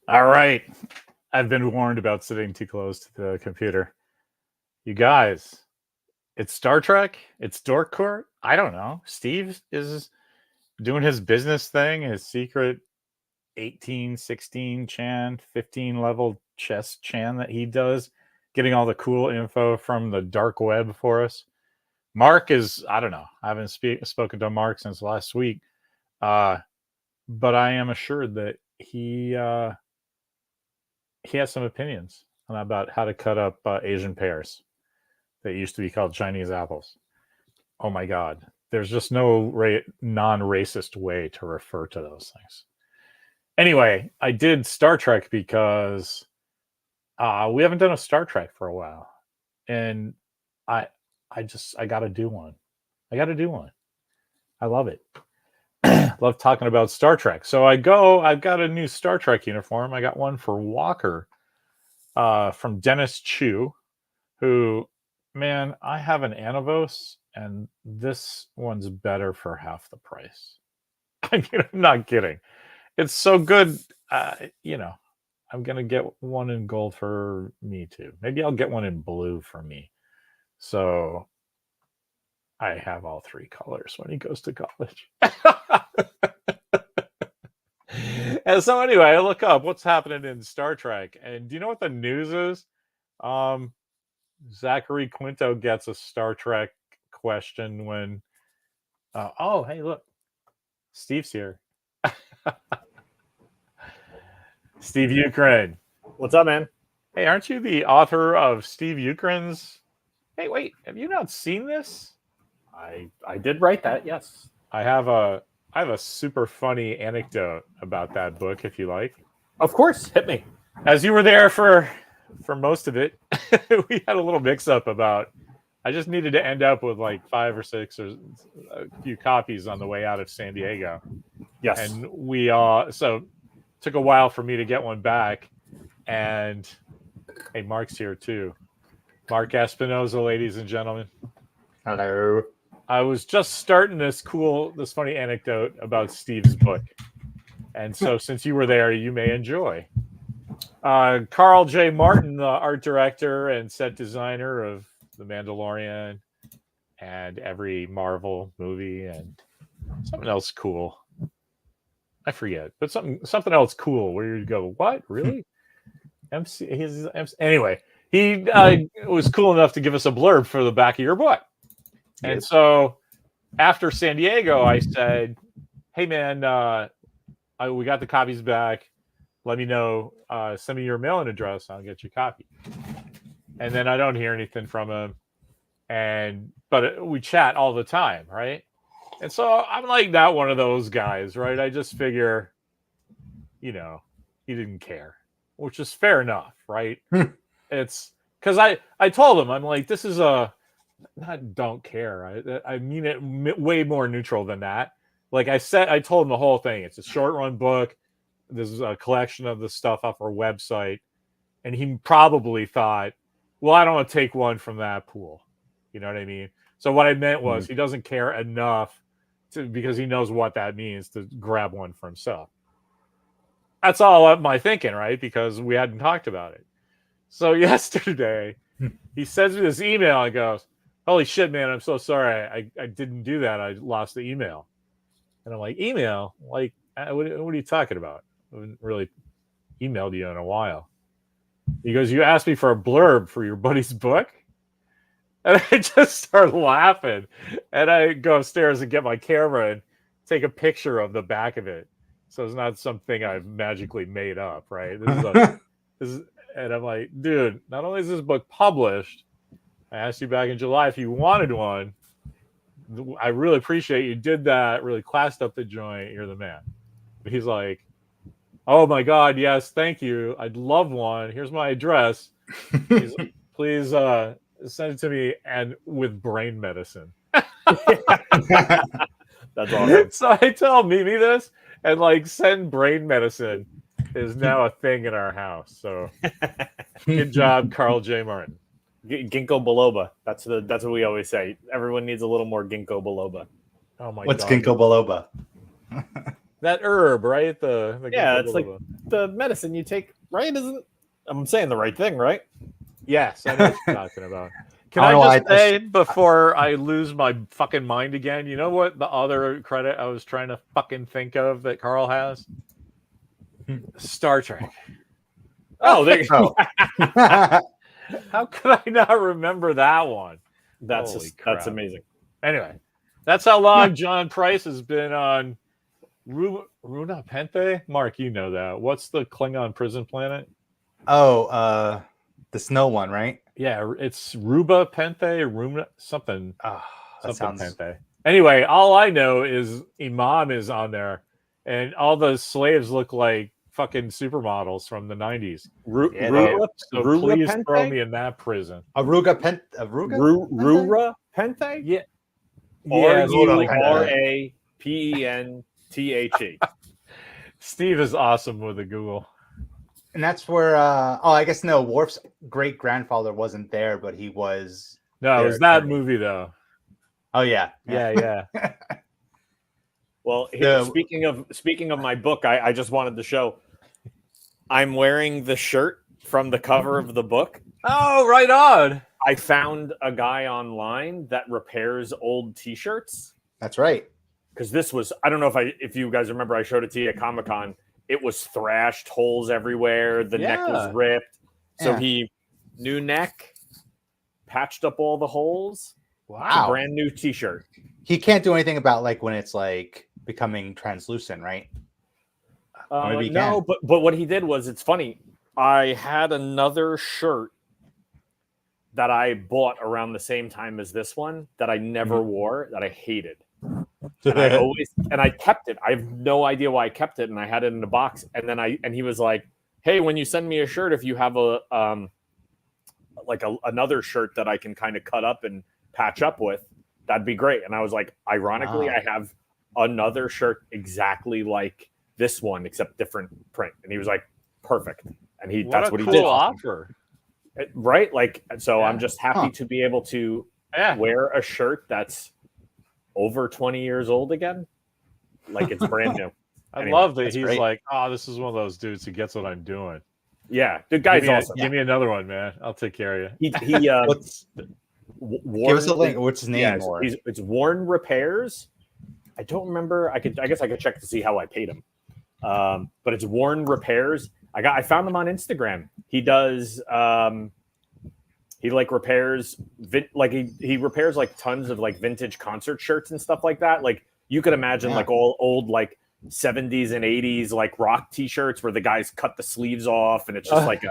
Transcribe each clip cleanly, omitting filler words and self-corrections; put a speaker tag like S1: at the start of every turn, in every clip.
S1: All right. I've been warned about sitting too close to the computer. You guys, it's Star Trek. It's Dork Court. I don't know. Steve is doing his business thing, his secret 18, 16 chan, 15 level chess chan that he does, getting all the cool info from the dark web for us. Mark is, I don't know. I haven't spoken to Mark since last week. But I am assured that he has some opinions about how to cut up Asian pears that used to be called Chinese apples. Oh my God. There's just no non-racist way to refer to those things. Anyway, I did Star Trek because we haven't done a Star Trek for a while. And I got to do one. I love it. Love talking about Star Trek. So I've got a new Star Trek uniform. I got one for Walker from Dennis Chu, who, man, I have an Anavos, and this one's better for half the price. I'm not kidding. It's so good. I'm going to get one in gold for me too. Maybe I'll get one in blue for me. So I have all three colors when he goes to college. And so anyway, I look up what's happening in Star Trek. And do you know what the news is? Zachary Quinto gets a Star Trek question when... oh, hey, look. Steve's here. Steve Ukraine.
S2: What's up, man?
S1: Hey, aren't you the author of Steve Ukraine's... Hey, wait, have you not seen this?
S2: I did write that, yes.
S1: I have a super funny anecdote about that book, if you like.
S2: Of course, hit me.
S1: As you were there for most of it, we had a little mix-up about... I just needed to end up with like 5 or 6 or a few copies on the way out of San Diego.
S2: Yes.
S1: And we so took a while for me to get one back. And hey, Mark's here too. Mark Espinoza, ladies and gentlemen.
S2: Hello.
S1: I was just starting this funny anecdote about Steve's book. And so since you were there, you may enjoy. Carl J. Martin, the art director and set designer of The Mandalorian and every Marvel movie and something else cool. I forget, but something else cool where you go, what? Really? Anyway, he was cool enough to give us a blurb for the back of your book. And so after San Diego, I said, hey, man, we got the copies back. Let me know. Send me your mailing address. I'll get you a copy. And then I don't hear anything from him. But we chat all the time, right? And so I'm like not one of those guys, right? I just figure, he didn't care, which is fair enough, right? It's because I told him, I'm like, this is not don't care. I mean it way more neutral than that. Like I told him the whole thing. It's a short run book. This is a collection of the stuff off our website. And he probably thought, well, I don't want to take one from that pool. You know what I mean? So what I meant was he doesn't care enough because he knows what that means to grab one for himself. That's all my thinking, right? Because we hadn't talked about it. So yesterday, he sends me this email and goes, holy shit, man, I'm so sorry. I didn't do that. I lost the email. And I'm like, email? Like, what are you talking about? I haven't really emailed you in a while. He goes, you asked me for a blurb for your buddy's book? And I just start laughing. And I go upstairs and get my camera and take a picture of the back of it. So it's not something I've magically made up, right? And I'm like, dude, not only is this book published, I asked you back in July if you wanted one. I really appreciate you did that, really classed up the joint. You're the man. But he's like, oh my God, yes, thank you. I'd love one. Here's my address. Please send it to me and with brain medicine.
S2: That's awesome.
S1: So I tell Mimi this, and like send brain medicine is now a thing in our house. So good job, Carl J. Martin.
S2: Ginkgo biloba. That's what we always say. Everyone needs a little more ginkgo biloba.
S1: Oh my
S3: What's
S1: God.
S3: ginkgo biloba?
S1: That herb, right? The
S2: yeah, it's biloba. the medicine you take, right? I'm saying the right thing, right?
S1: Yes, I know what you're talking about. Can I just say before I lose my fucking mind again? You know what the other credit I was trying to fucking think of that Carl has? Star Trek.
S2: Oh, there you go.
S1: How could I not remember that one?
S2: That's amazing.
S1: Anyway, that's how long John Price has been on Runa Pente. Mark, you know that. What's the Klingon prison planet?
S3: Oh, the snow one, right?
S1: Yeah, it's Ruba Pente, Runa something.
S3: Something
S1: Pente. Anyway, all I know is Imam is on there, and all the slaves look like fucking supermodels from the 90s.
S2: Rula
S1: please
S2: Pente?
S1: throw me in that prison.
S3: Rura
S2: Pente?
S1: Yeah.
S2: RURAPENTHE.
S1: Steve is awesome with the Google.
S3: And that's where I guess Worf's great grandfather wasn't there, but he was.
S1: No, it was that movie though.
S3: Oh yeah.
S2: Well, speaking of my book, I just wanted to show I'm wearing the shirt from the cover of the book.
S1: Oh, right on.
S2: I found a guy online that repairs old T-shirts.
S3: That's right.
S2: Because this was, I don't know if you guys remember, I showed it to you at Comic-Con. It was thrashed, holes everywhere. The neck was ripped. So he, new neck, patched up all the holes.
S3: Wow.
S2: Brand new T-shirt.
S3: He can't do anything about like when it's like becoming translucent, right?
S2: No, but what he did was, it's funny. I had another shirt that I bought around the same time as this one that I never wore, that I hated. And I kept it. I have no idea why I kept it, and I had it in a box. And then he was like, "Hey, when you send me a shirt, if you have another shirt that I can kind of cut up and patch up with, that'd be great." And I was like, ironically, I have another shirt exactly like this one, except different print. And he was like, perfect. And that's what he did.
S1: Offer.
S2: Right? Like, so I'm just happy to be able to wear a shirt that's over 20 years old again. Like it's brand new.
S1: I love that he's great. Like, oh, this is one of those dudes who gets what I'm doing.
S2: Yeah, the guy's awesome.
S1: Give me another one, man. I'll take care of you.
S3: Give us a link. What's his name?
S2: It's Warren Repairs. I don't remember. I guess I could check to see how I paid him. But it's Warren Repairs. I found him on Instagram. He does he like repairs he repairs like tons of like vintage concert shirts and stuff like that. Like you could imagine like all old like 70s and 80s like rock t-shirts where the guys cut the sleeves off and it's just like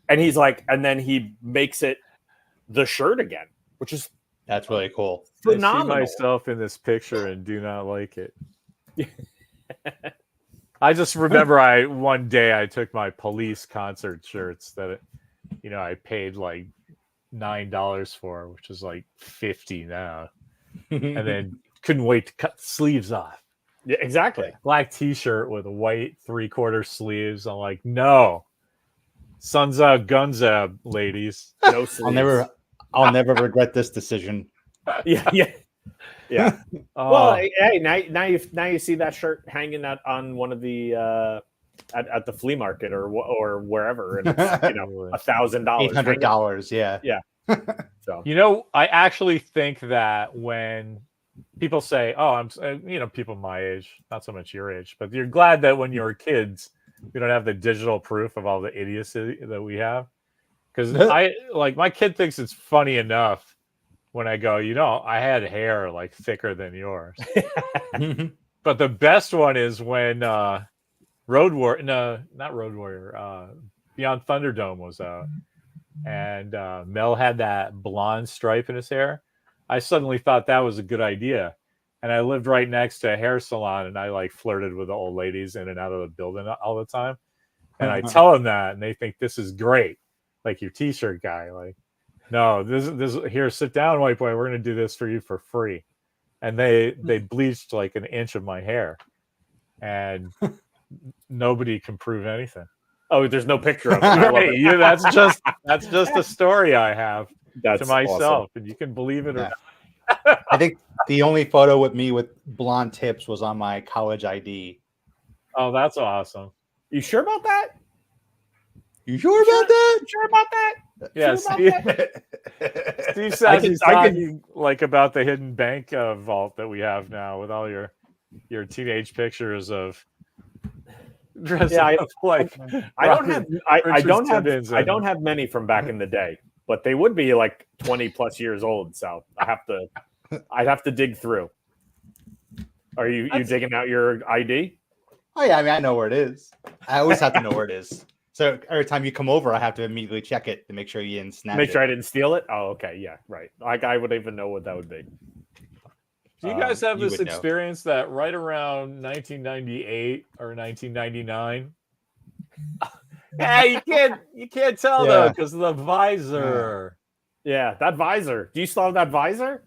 S2: and he's like, and then he makes it the shirt again, which is
S3: that's really cool.
S2: Phenomenal.
S1: I see myself in this picture and do not like it. I just remember one day I took my Police concert shirts that I paid like $9 for, which is like $50 now, and then couldn't wait to cut the sleeves off.
S2: Yeah, exactly.
S1: Black t-shirt with a white 3/4 sleeves. I'm like, no, sun's out, guns out, ladies.
S2: No sleeves.
S3: I'll never regret this decision.
S2: Yeah. Well, hey, now you see that shirt hanging out on one of the at the flea market or wherever, and it's $1,000,
S3: $800. Yeah.
S2: So
S1: I actually think that when people say, "Oh, I'm," people my age, not so much your age, but you're glad that when you're kids, we don't have the digital proof of all the idiocy that we have. Because my kid thinks it's funny enough when I go, I had hair like thicker than yours. But the best one is when Beyond Thunderdome was out, and Mel had that blonde stripe in his hair. I suddenly thought that was a good idea. And I lived right next to a hair salon, and I like flirted with the old ladies in and out of the building all the time. And I tell them that, and they think this is great. Like your t-shirt guy, like, no, this here, sit down, white boy. We're gonna do this for you for free. And they bleached like an inch of my hair, and nobody can prove anything.
S2: Oh, there's no picture of it.
S1: That's just a story I have to myself,
S2: awesome.
S1: And you can believe it or not.
S3: I think the only photo with me with blonde tips was on my college ID.
S1: Oh, that's awesome.
S2: You sure about that?
S3: You sure about that?
S2: You sure about that?
S1: Yeah,
S2: Sure about that?
S1: Steve says he's talking like about the hidden bank vault that we have now with all your teenage pictures of dressing up like
S2: I don't have many from back in the day, but they would be like 20 plus years old. So I'd have to dig through. Are you digging out your ID?
S3: Oh yeah, I mean I know where it is. I always have to know where it is. So every time you come over, I have to immediately check it to make sure you didn't snatch it.
S2: Make sure I didn't steal it. Oh, okay, yeah, right. Like I would even know what that would be.
S1: Do you guys have this experience that right around 1998 or 1999? Yeah, you can't tell though because of the visor.
S2: Yeah, that visor. Do you still have that visor?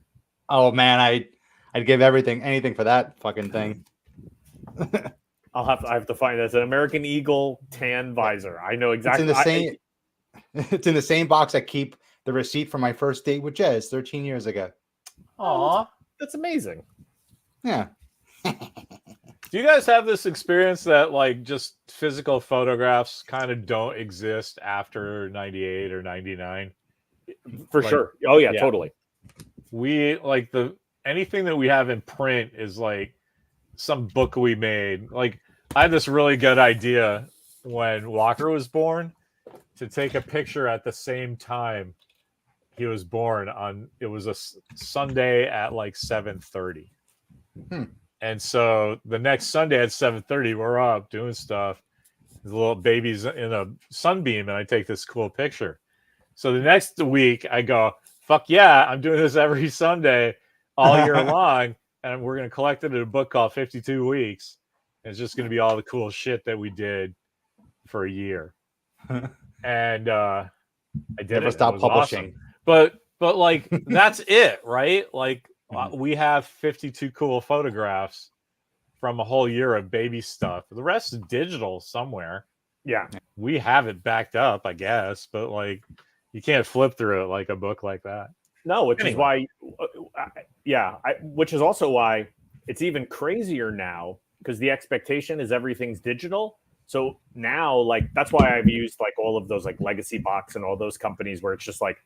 S3: Oh man, I'd give anything for that fucking thing.
S2: I have to find it. It's an American Eagle tan visor. I know exactly.
S3: It's in the same box I keep the receipt for my first date with Jez 13 years ago.
S2: Aw, that's amazing.
S3: Yeah.
S1: Do you guys have this experience that like just physical photographs kind of don't exist after 98 or 99?
S2: For sure. Oh yeah, totally.
S1: We like anything that we have in print is like some book we made. Like I had this really good idea when Walker was born to take a picture at the same time he was born it was a Sunday at like 7:30. And so the next Sunday at 7:30, we're up doing stuff. The little baby's in a sunbeam, and I take this cool picture. So the next week, I go, fuck yeah, I'm doing this every Sunday all year long, and we're going to collect it in a book called 52 Weeks. And it's just going to be all the cool shit that we did for a year. And I did
S3: Never stop publishing.
S1: Awesome. But like, that's it, right? Like, we have 52 cool photographs from a whole year of baby stuff. The rest is digital somewhere.
S2: Yeah.
S1: We have it backed up, I guess, but like you can't flip through it like a book like that.
S2: No, which is why, which is also why it's even crazier now because the expectation is everything's digital. So now, like, that's why I've used like all of those like Legacy Box and all those companies where it's just like,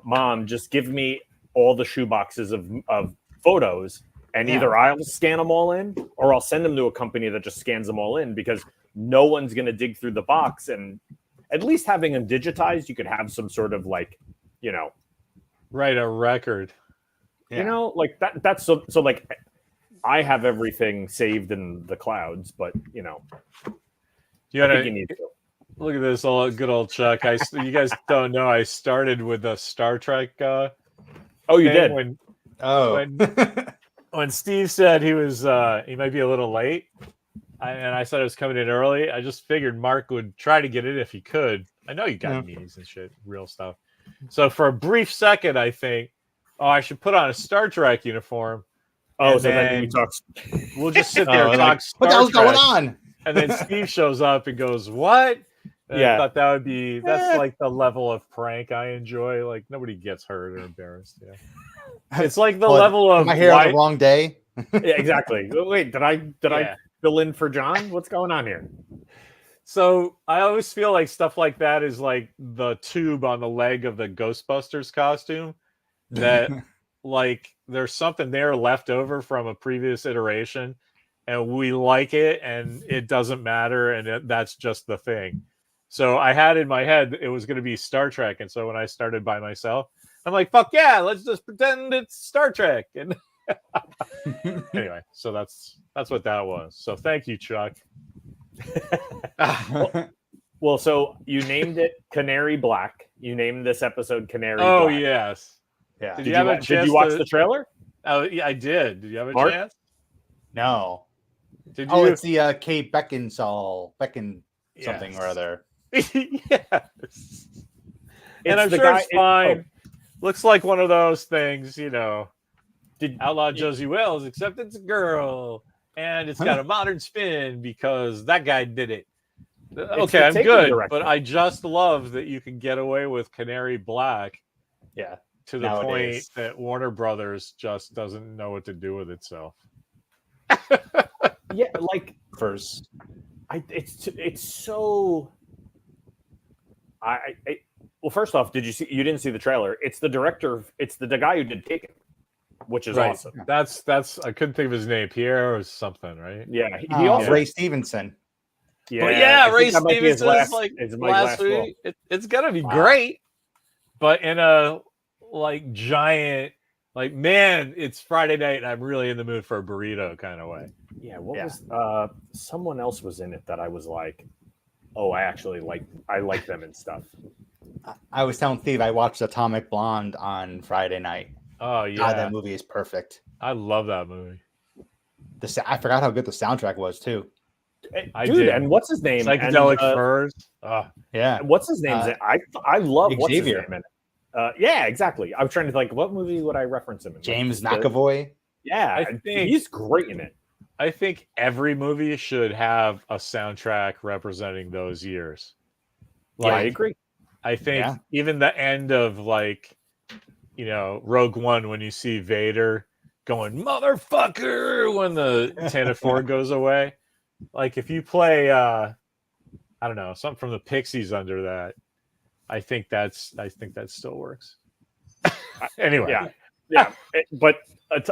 S2: Mom, just give me all the shoe boxes of photos and either I'll scan them all in or I'll send them to a company that just scans them all in because no one's going to dig through the box. And at least having them digitized, you could have some sort of like,
S1: right, a record.
S2: Like that's so like I have everything saved in the clouds, but
S1: you need to. Look at this good old Chuck. You guys don't know I started with a Star Trek
S2: oh, you did?
S1: When Steve said he might be a little late, and I said I was coming in early, I just figured Mark would try to get in if he could. I know you got meetings and shit, real stuff. So for a brief second, I think, I should put on a Star Trek uniform.
S2: Oh, so then we talk.
S1: We'll just sit there and talk Star
S3: What the hell's
S1: Trek.
S3: going on?
S1: And then Steve shows up and goes, "What?" And I thought that's like the level of prank I enjoy. Like nobody gets hurt or embarrassed. Yeah. It's like the level of
S3: my hair on the wrong day.
S2: Yeah, exactly. Wait, did I fill in for John? What's going on here?
S1: So I always feel like stuff like that is like the tube on the leg of the Ghostbusters costume that like there's something there left over from a previous iteration and we like it and it doesn't matter and that's just the thing. So I had in my head it was going to be Star Trek, and so when I started by myself, I'm like, fuck yeah, let's just pretend it's Star Trek. And anyway, so that's what that was. So thank you, Chuck.
S2: Well, so you named it Canary Black. You named this episode Canary Black.
S1: Oh, yes.
S3: Yeah.
S2: Did you watch the trailer?
S1: Oh, yeah, I did. Did you have a chance?
S3: No.
S1: Did you?
S3: It's the Kate Beckinsale, something or other.
S1: Yes. And I'm sure it's fine. Looks like one of those things, Did Outlaw Josie Wells, except it's a girl. And it's got a modern spin because that guy did it. Okay, I'm good. But I just love that you can get away with Canary Black.
S2: Yeah.
S1: To the point that Warner Brothers just doesn't know what to do with itself.
S2: Yeah, like
S3: first.
S2: It's so. Well, first off, you didn't see the trailer? It's the director. It's the guy who did Taken, which is awesome.
S1: That's I couldn't think of his name. Pierre or something, right?
S2: Yeah, he also
S3: Ray Stevenson.
S1: Yeah,
S2: but
S1: Ray Stevenson is like last week. It's gonna be great, but in a like giant, like, man, it's Friday night and I'm really in the mood for a burrito kind of way.
S2: Yeah, was someone else was in it that I was like, oh, I like them and stuff.
S3: I was telling Steve I watched Atomic Blonde on Friday night.
S1: Oh yeah,
S3: God, that movie is perfect.
S1: I love that movie.
S3: I forgot how good the soundtrack was too.
S2: Dude, and what's his name?
S1: Psychedelic Furs.
S3: Yeah.
S2: What's his name? I love
S3: Xavier.
S2: What's his name in it. Yeah, exactly. I was trying to think, what movie would I reference him in?
S3: James McAvoy.
S2: Yeah, I think he's great in it.
S1: I think every movie should have a soundtrack representing those years.
S2: I agree.
S1: I think even the end of Rogue One, when you see Vader going motherfucker when the Tanner Ford goes away, like if you play I don't know, something from the Pixies under that, I think that still works. Anyway,
S2: but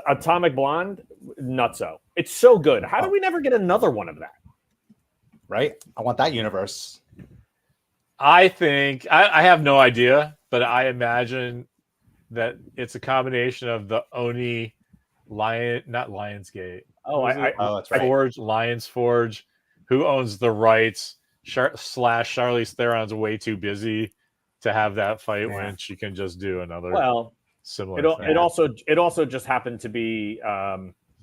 S2: Atomic Blonde, nutso. It's so good. How do we never get another one of that?
S3: Right? I want that universe.
S1: I think I have no idea, but I imagine that it's a combination of the Oni not Lionsgate.
S3: That's right.
S1: Forge, Lions Forge, who owns the rights. Charlize Theron's way too busy to have that fight when she can just do another similar thing.
S2: It also just happened to be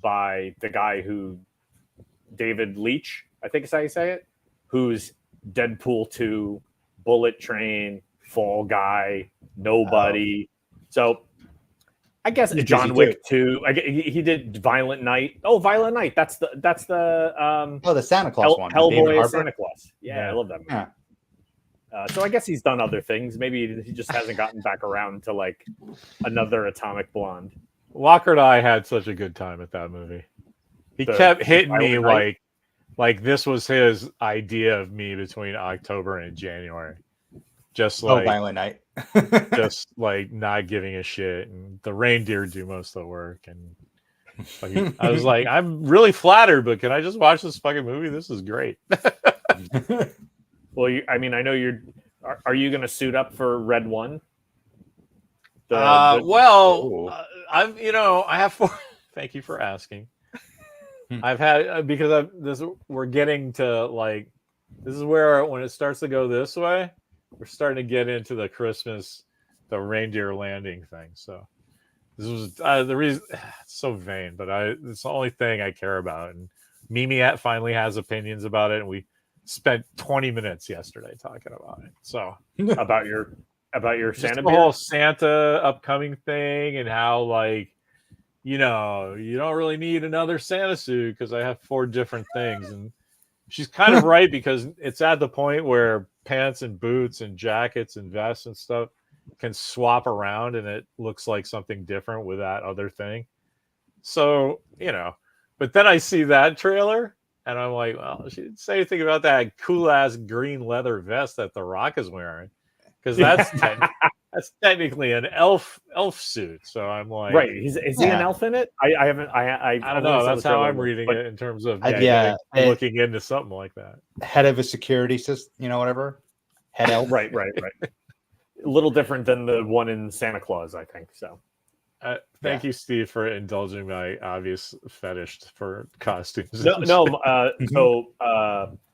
S2: by the guy who David Leitch, I think is how you say it, who's Deadpool 2, Bullet Train, Fall Guy, Nobody. So I guess John Wick 2. He did Violent Night. Oh, Violent Night. That's the
S3: the Santa Claus one.
S2: Hellboy is Santa Claus. Yeah, I love that movie. Yeah. So I guess he's done other things. Maybe he just hasn't gotten back around to like another Atomic Blonde.
S1: Walker and I had such a good time at that movie. He kept hitting me like this was his idea of me between October and January. Just like
S3: Violent Night.
S1: just like not giving a shit, and the reindeer do most of the work. And I was like, I'm really flattered, but can I just watch this fucking movie? This is great.
S2: Well, I know you're. Are you going to suit up for Red One?
S1: I have four. Thank you for asking. I've had we're getting to this is where when it starts to go this way, we're starting to get into the Christmas, the reindeer landing thing. So this was the reason. It's so vain, but it's the only thing I care about. And Mimi finally has opinions about it, and we spent 20 minutes yesterday talking about it. So
S2: about your Santa,
S1: the whole Santa upcoming thing, and how you don't really need another Santa suit because I have 4 different things. And she's kind of right, because it's at the point where pants and boots and jackets and vests and stuff can swap around and it looks like something different with that other thing. So, but then I see that trailer and I'm like, well, she didn't say anything about that cool ass green leather vest that The Rock is wearing, because that's technically an elf suit. So I'm like,
S2: right? Is he an elf in it? I
S1: don't know. That's how I'm reading it in terms of looking into something like that.
S3: Head of a security system, whatever. Head elf.
S2: right. A little different than the one in Santa Claus, I think. So,
S1: thank you, Steve, for indulging my obvious fetish for costumes.
S2: So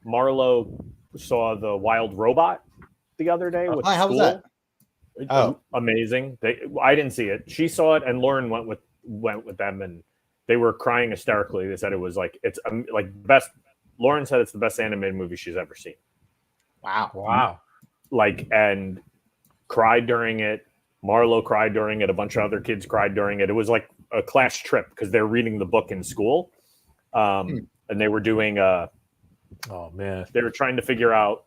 S2: Marlo saw The Wild Robot the other day with
S3: how was that?
S2: Oh, amazing! I didn't see it. She saw it, and Lauren went with them, and they were crying hysterically. They said it was it's best. Lauren said it's the best animated movie she's ever seen.
S3: Wow!
S2: And cried during it. Marlo cried during it. A bunch of other kids cried during it. It was like a class trip because they're reading the book in school, and they were doing they were trying to figure out.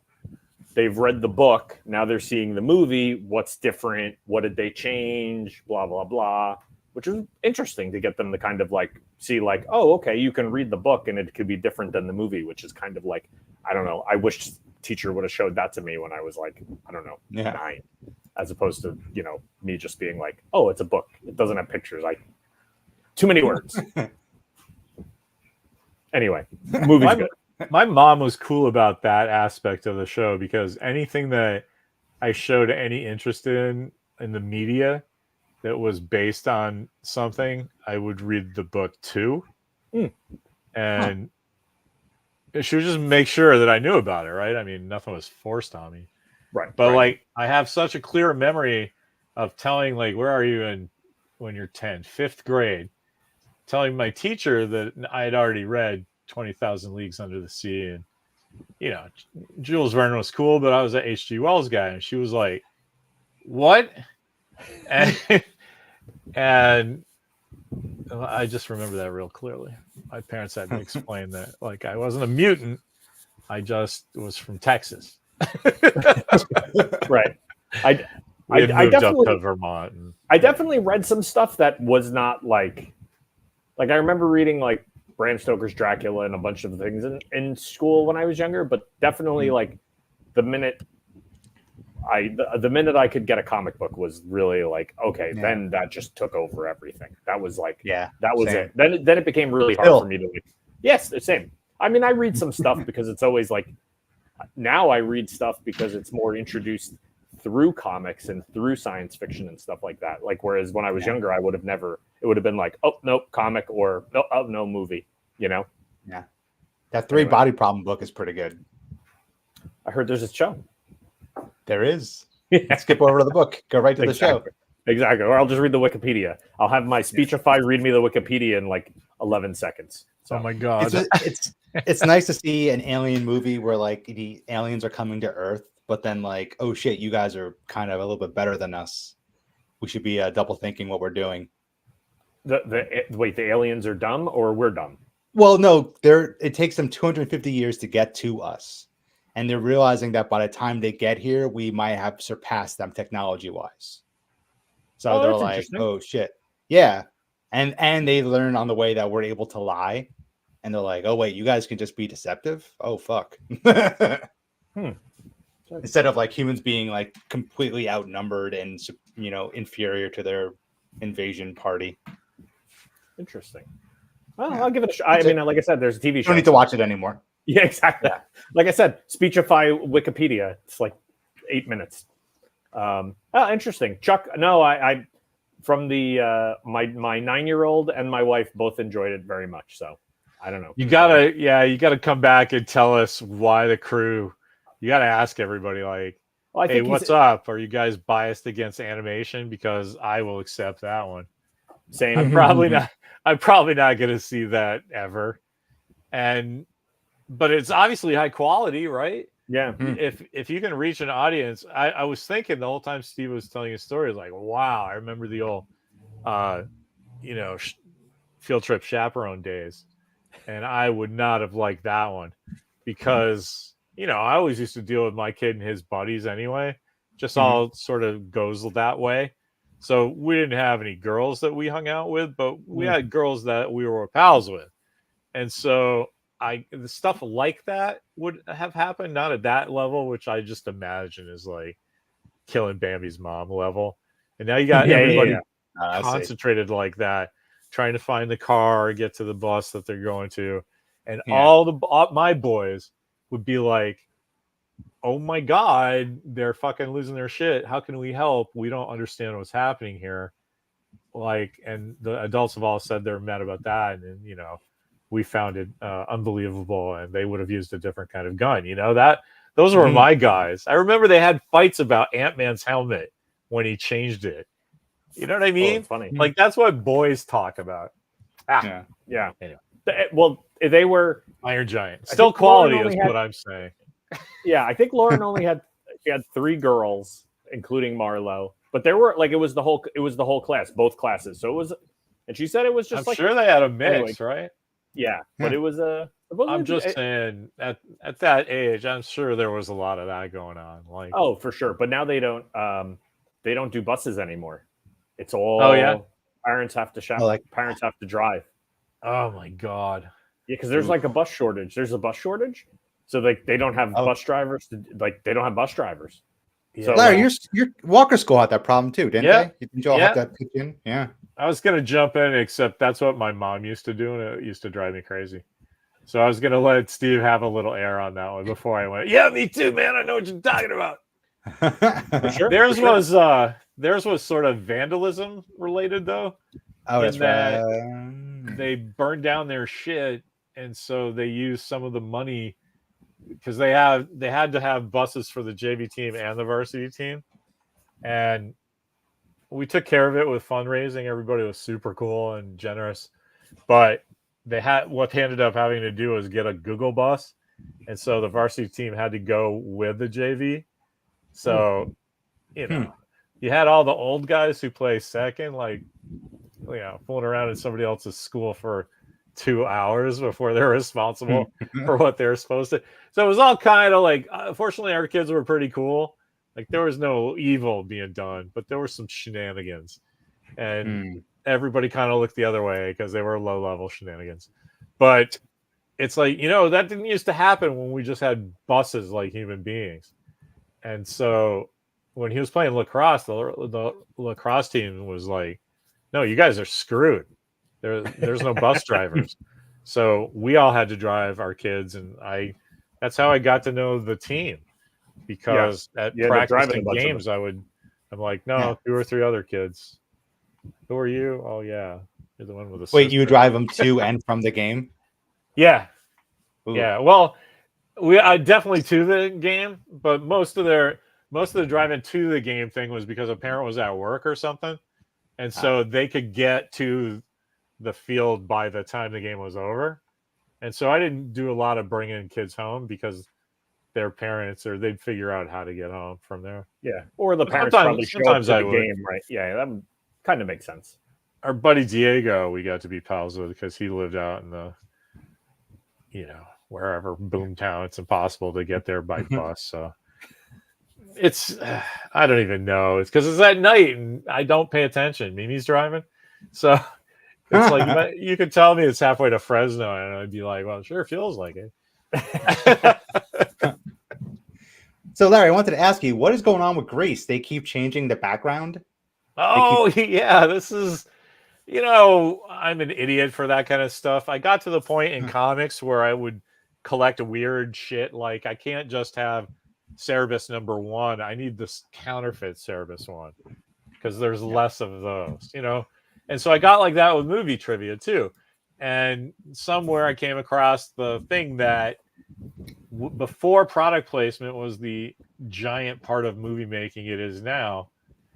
S2: They've read the book. Now they're seeing the movie. What's different? What did they change? Blah, blah, blah. which was interesting to get them to kind of like see like, oh, okay, you can read the book and it could be different than the movie, which is kind of like, I don't know. I wish teacher would have showed that to me when I was like, I don't know, 9, as opposed to, you know, me just being like, oh, it's a book. It doesn't have pictures. Too many words. Anyway, movie's good.
S1: My mom was cool about that aspect of the show because anything that I showed any interest in the media that was based on something, I would read the book too. And she would just make sure that I knew about it, right? I mean, nothing was forced on me.
S2: Right.
S1: But like, I have such a clear memory of telling, like, where are you when you're 10, 5th grade, telling my teacher that I had already read 20,000 Leagues Under the Sea. And, you know, Jules Verne was cool, but I was an H.G. Wells guy. And she was like, what? And I just remember that real clearly. My parents had to explain that, like, I wasn't a mutant. I just was from Texas.
S2: Right.
S1: I moved up to Vermont.
S2: I definitely read some stuff that was not like I remember reading like Bram Stoker's Dracula and a bunch of things in school when I was younger, but definitely like the minute I could get a comic book was really like, okay, then that just took over everything. That was like, that was it. Then it became really hard for me to like, yes, the same. I mean, I read some stuff because it's always like, now I read stuff because it's more introduced through comics and through science fiction and stuff like that. Like, whereas when I was younger, I would have never, it would have been like, oh, nope, comic, or no movie, you know?
S3: Yeah. That Three Body Problem book is pretty good.
S2: I heard there's a show.
S3: There is. Skip over to the book. Go right to the show.
S2: Exactly. Or I'll just read the Wikipedia. I'll have my Speechify read me the Wikipedia in like 11 seconds. So,
S1: oh my God.
S3: It's nice to see an alien movie where like the aliens are coming to Earth, but then like, oh shit, you guys are kind of a little bit better than us. We should be double thinking what we're doing.
S2: Wait, the aliens are dumb or we're dumb?
S3: Well, no, it takes them 250 years to get to us. And they're realizing that by the time they get here, we might have surpassed them technology-wise. So they're like, oh, shit. Yeah. And they learn on the way that we're able to lie. And they're like, oh, wait, you guys can just be deceptive? Oh, fuck. Instead of like humans being like completely outnumbered and, you know, inferior to their invasion party.
S2: Interesting. Well, I'll give it a shot. I mean, like I said, there's a TV show.
S3: You don't need to watch it anymore.
S2: Yeah, exactly. Yeah. Like I said, Speechify Wikipedia. It's like 8 minutes. Interesting. Chuck, no, I from the my 9-year-old and my wife both enjoyed it very much. So I don't know.
S1: You gotta come back and tell us why the crew. You gotta ask everybody like, hey, what's up? Are you guys biased against animation? Because I will accept that one.
S2: Same.
S1: I'm probably not gonna see that ever. But it's obviously high quality, right?
S2: Yeah.
S1: If you can reach an audience, I was thinking the whole time Steve was telling his story, like, wow, I remember the old, field trip chaperone days, and I would not have liked that one because I always used to deal with my kid and his buddies anyway. Just all sort of goes that way. So we didn't have any girls that we hung out with, but we had girls that we were pals with, and so. The stuff like that would have happened, not at that level, which I just imagine is like killing Bambi's mom level. And now you got everybody concentrated like that, trying to find the car, get to the bus that they're going to. And all my boys would be like, oh my God, they're fucking losing their shit. How can we help? We don't understand what's happening here. Like, and the adults have all said they're mad about that. And then, we found it unbelievable, and they would have used a different kind of gun. Those were my guys. I remember they had fights about Ant-Man's helmet when he changed it. You know what I mean?
S2: Oh, funny.
S1: Like that's what boys talk about.
S2: Yeah.
S1: Anyway.
S2: They were
S1: Iron Giant. Still quality is what I'm saying.
S2: Yeah, I think Lauren had 3 girls, including Marlo. But there were it was the whole class, both classes. So it was, and she said it was just
S1: I'm sure they had a mix, right?
S2: Yeah, but it was
S1: I'm just saying at that age, I'm sure there was a lot of that going on. Like,
S2: oh, for sure. But now they don't do buses anymore. It's all.
S1: Oh yeah.
S2: Parents have to shop.
S3: Like
S2: Parents have to drive.
S1: Oh my god.
S2: Yeah, because there's like a bus shortage. There's a bus shortage, so they don't have bus drivers. They don't have bus drivers.
S1: Yeah.
S2: So
S3: Larry, your Walker school had that problem too, didn't
S1: Yeah.
S3: they? Didn't you all have that pitch in? Yeah.
S1: I was gonna jump in, except that's what my mom used to do, and it used to drive me crazy. So I was gonna let Steve have a little air on that one before I went. Yeah, me too, man. I know what you're talking about.
S2: for sure.
S1: Theirs was sort of vandalism related though.
S3: Oh, that's
S1: that
S3: right.
S1: They burned down their shit, and so they used some of the money because they had to have buses for the JV team and the varsity team, and we took care of it with fundraising. Everybody was super cool and generous, but what they ended up having to do was get a Google bus, and so the varsity team had to go with the JV. So, you had all the old guys who play second, like, fooling around in somebody else's school for 2 hours before they're responsible for what they're supposed to. So it was all kind of like, fortunately, our kids were pretty cool. Like, there was no evil being done, but there were some shenanigans. And everybody kind of looked the other way because they were low-level shenanigans. But it's like, that didn't used to happen when we just had buses like human beings. And so when he was playing lacrosse, the lacrosse team was like, no, you guys are screwed. There's no bus drivers. So we all had to drive our kids. And that's how I got to know the team, because at practice and games, I'm like, no, 2 or 3 other kids. Who are you? Oh yeah. You're the one with the
S3: Wait, you drive them to and from the game?
S1: Yeah.
S3: Ooh.
S1: Yeah. Well, I definitely to the game, but most of the driving to the game thing was because a parent was at work or something, and so they could get to the field by the time the game was over. And so I didn't do a lot of bringing kids home because their parents, or they'd figure out how to get home from there.
S2: Yeah, or the parents probably show up to the game, right? Yeah, that kind of makes sense.
S1: Our buddy Diego, we got to be pals with because he lived out in the, wherever boomtown. It's impossible to get there by bus. So it's, I don't even know. It's because it's at night and I don't pay attention. Mimi's driving. So it's like, you could tell me it's halfway to Fresno and I'd be like, well, it sure feels like it.
S3: So Larry, I wanted to ask you, what is going on with Grease? They keep changing the background.
S1: Yeah, this is, I'm an idiot for that kind of stuff. I got to the point in comics where I would collect weird shit. Like, I can't just have Cerebus #1. I need this counterfeit Cerebus one because there's less of those, And so I got like that with movie trivia too. And somewhere I came across the thing that before product placement was the giant part of movie making it is now.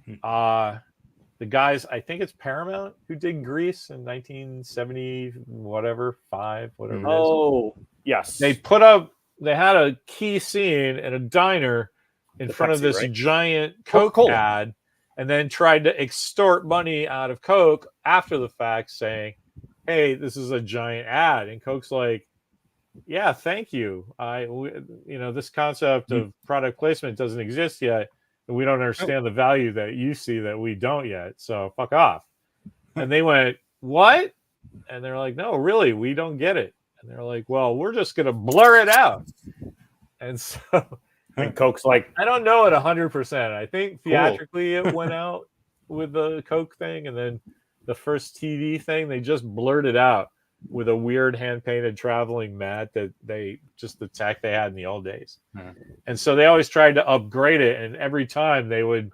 S1: The guys, I think it's Paramount, who did Grease in 1970, whatever it is.
S2: Oh, yes.
S1: They had a key scene in a diner in front of this giant Coke ad, and then tried to extort money out of Coke after the fact, saying, hey, this is a giant ad. And Coke's like, yeah, thank you. This concept of product placement doesn't exist yet. And we don't understand the value that you see that we don't yet. So fuck off. And they went, what? And they're like, no, really, we don't get it. And they're like, well, we're just going to blur it out. And so
S2: and Coke's like,
S1: I don't know it 100%. I think theatrically it went out with the Coke thing. And then the first TV thing, they just blurred it out with a weird hand-painted traveling mat that the tech they had in the old days. And so they always tried to upgrade it, and every time they would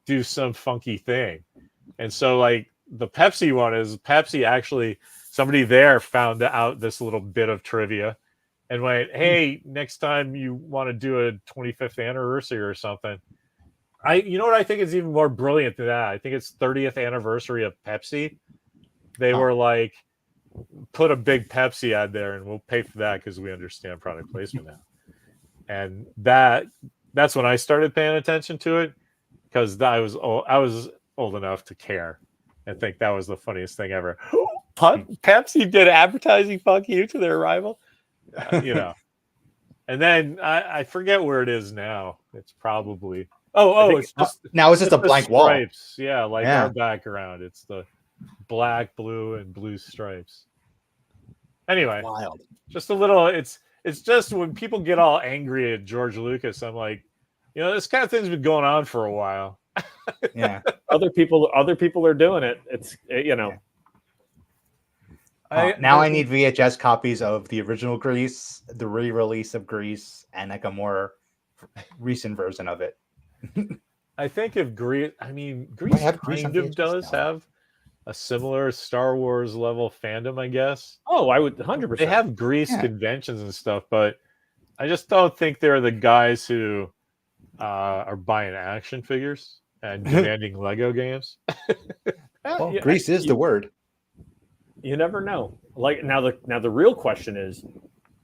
S1: do some funky thing. And so like the Pepsi one is Pepsi actually, somebody there found out this little bit of trivia and went, hey, next time you want to do a 25th anniversary or something, you know what I think is even more brilliant than that? I think it's 30th anniversary of Pepsi. They were like, put a big Pepsi ad there and we'll pay for that because we understand product placement now. And that's when I started paying attention to it, because I was old enough to care and think that was the funniest thing ever. Pepsi did advertising fuck you to their rival, And then I forget where it is now. It's probably it's just
S3: now it's just a blank wall.
S1: Yeah, like our background. It's the black, blue, and blue stripes. Anyway,
S3: Wild.
S1: just a little. It's just when people get all angry at George Lucas, I'm like, this kind of thing's been going on for a while.
S3: Yeah.
S2: Other people are doing it. It's
S3: Yeah. Now I need VHS copies of the original Grease, the re-release of Grease, and like a more recent version of it.
S1: I think if Grease, Grease kind of does have a similar Star Wars level fandom, I guess.
S2: Oh, I would 100%.
S1: They have Grease conventions and stuff, but I just don't think they're the guys who are buying action figures and demanding Lego games.
S3: Well, Grease is the word.
S2: You never know. Like now the real question is,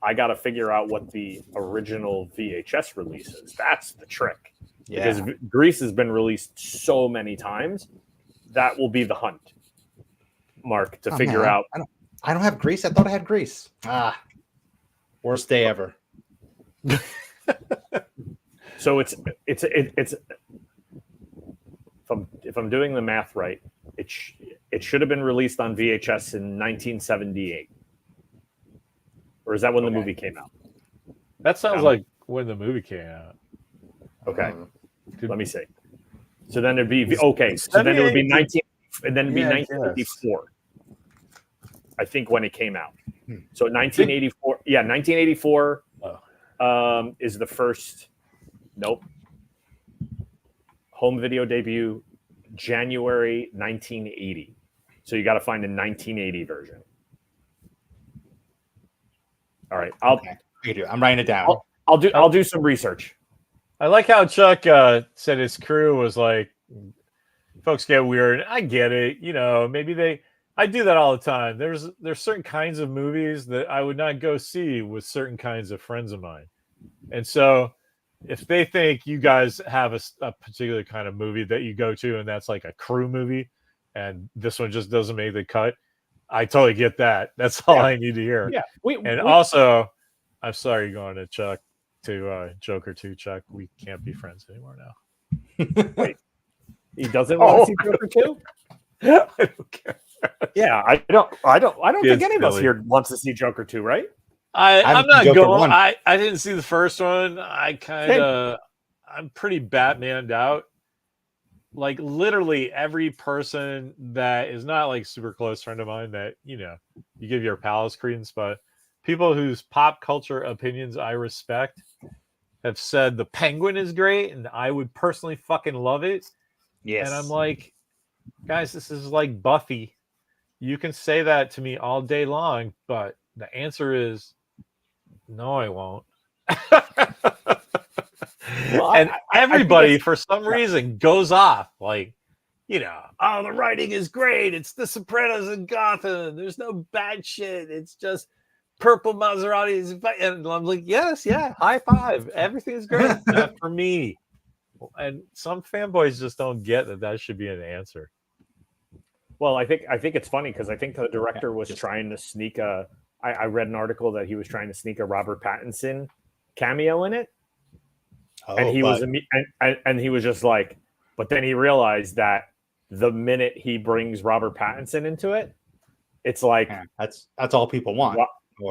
S2: I got to figure out what the original VHS release is. That's the trick.
S3: Yeah.
S2: Because Grease has been released so many times, that will be the hunt, Mark, to figure out.
S3: I don't have Grease. I thought I had Grease. Worst day ever.
S2: So it's if I'm doing the math right, it should have been released on VHS in 1978, or is that when the movie came out?
S1: That sounds like when the movie came out.
S2: Okay, let me see. So then it'd be okay. So then it would be 1984. I think when it came out. So 1984. Yeah, 1984 is the first. Nope. Home video debut, January 1980. So you got to find a 1980 version. All right,
S3: I'm writing it down.
S2: I'll do some research.
S1: I like how Chuck said his crew was like, folks get weird. I get it. Maybe I do that all the time. There's certain kinds of movies that I would not go see with certain kinds of friends of mine. And so if they think you guys have a particular kind of movie that you go to and that's like a crew movie and this one just doesn't make the cut, I totally get that. That's all I need to hear.
S2: Yeah.
S1: Also, I'm sorry you're going to Chuck to Joker 2, Chuck. We can't be friends anymore now.
S2: Wait. He doesn't want to see Joker 2?
S1: I don't care.
S2: Yeah, I don't think any of us here wants to see Joker 2, right?
S1: I'm not going. I didn't see the first one. I'm pretty Batmaned out. Like literally every person that is not like super close friend of mine that you give your palace credence, but people whose pop culture opinions I respect have said the Penguin is great and I would personally fucking love it.
S3: Yes.
S1: And I'm like, guys, this is like Buffy. You can say that to me all day long, but the answer is no, I won't. And everybody, for some reason, goes off like, oh, the writing is great. It's The Sopranos in Gotham. There's no bad shit. It's just purple Maseratis. And I'm like, yes, yeah, high five. Everything's great. Not for me. And some fanboys just don't get that should be an answer.
S2: Well, I think it's funny because I think the director was trying to sneak I read an article that he was trying to sneak a Robert Pattinson cameo in it. And he was just like, but then he realized that the minute he brings Robert Pattinson into it, it's like
S3: that's all people want.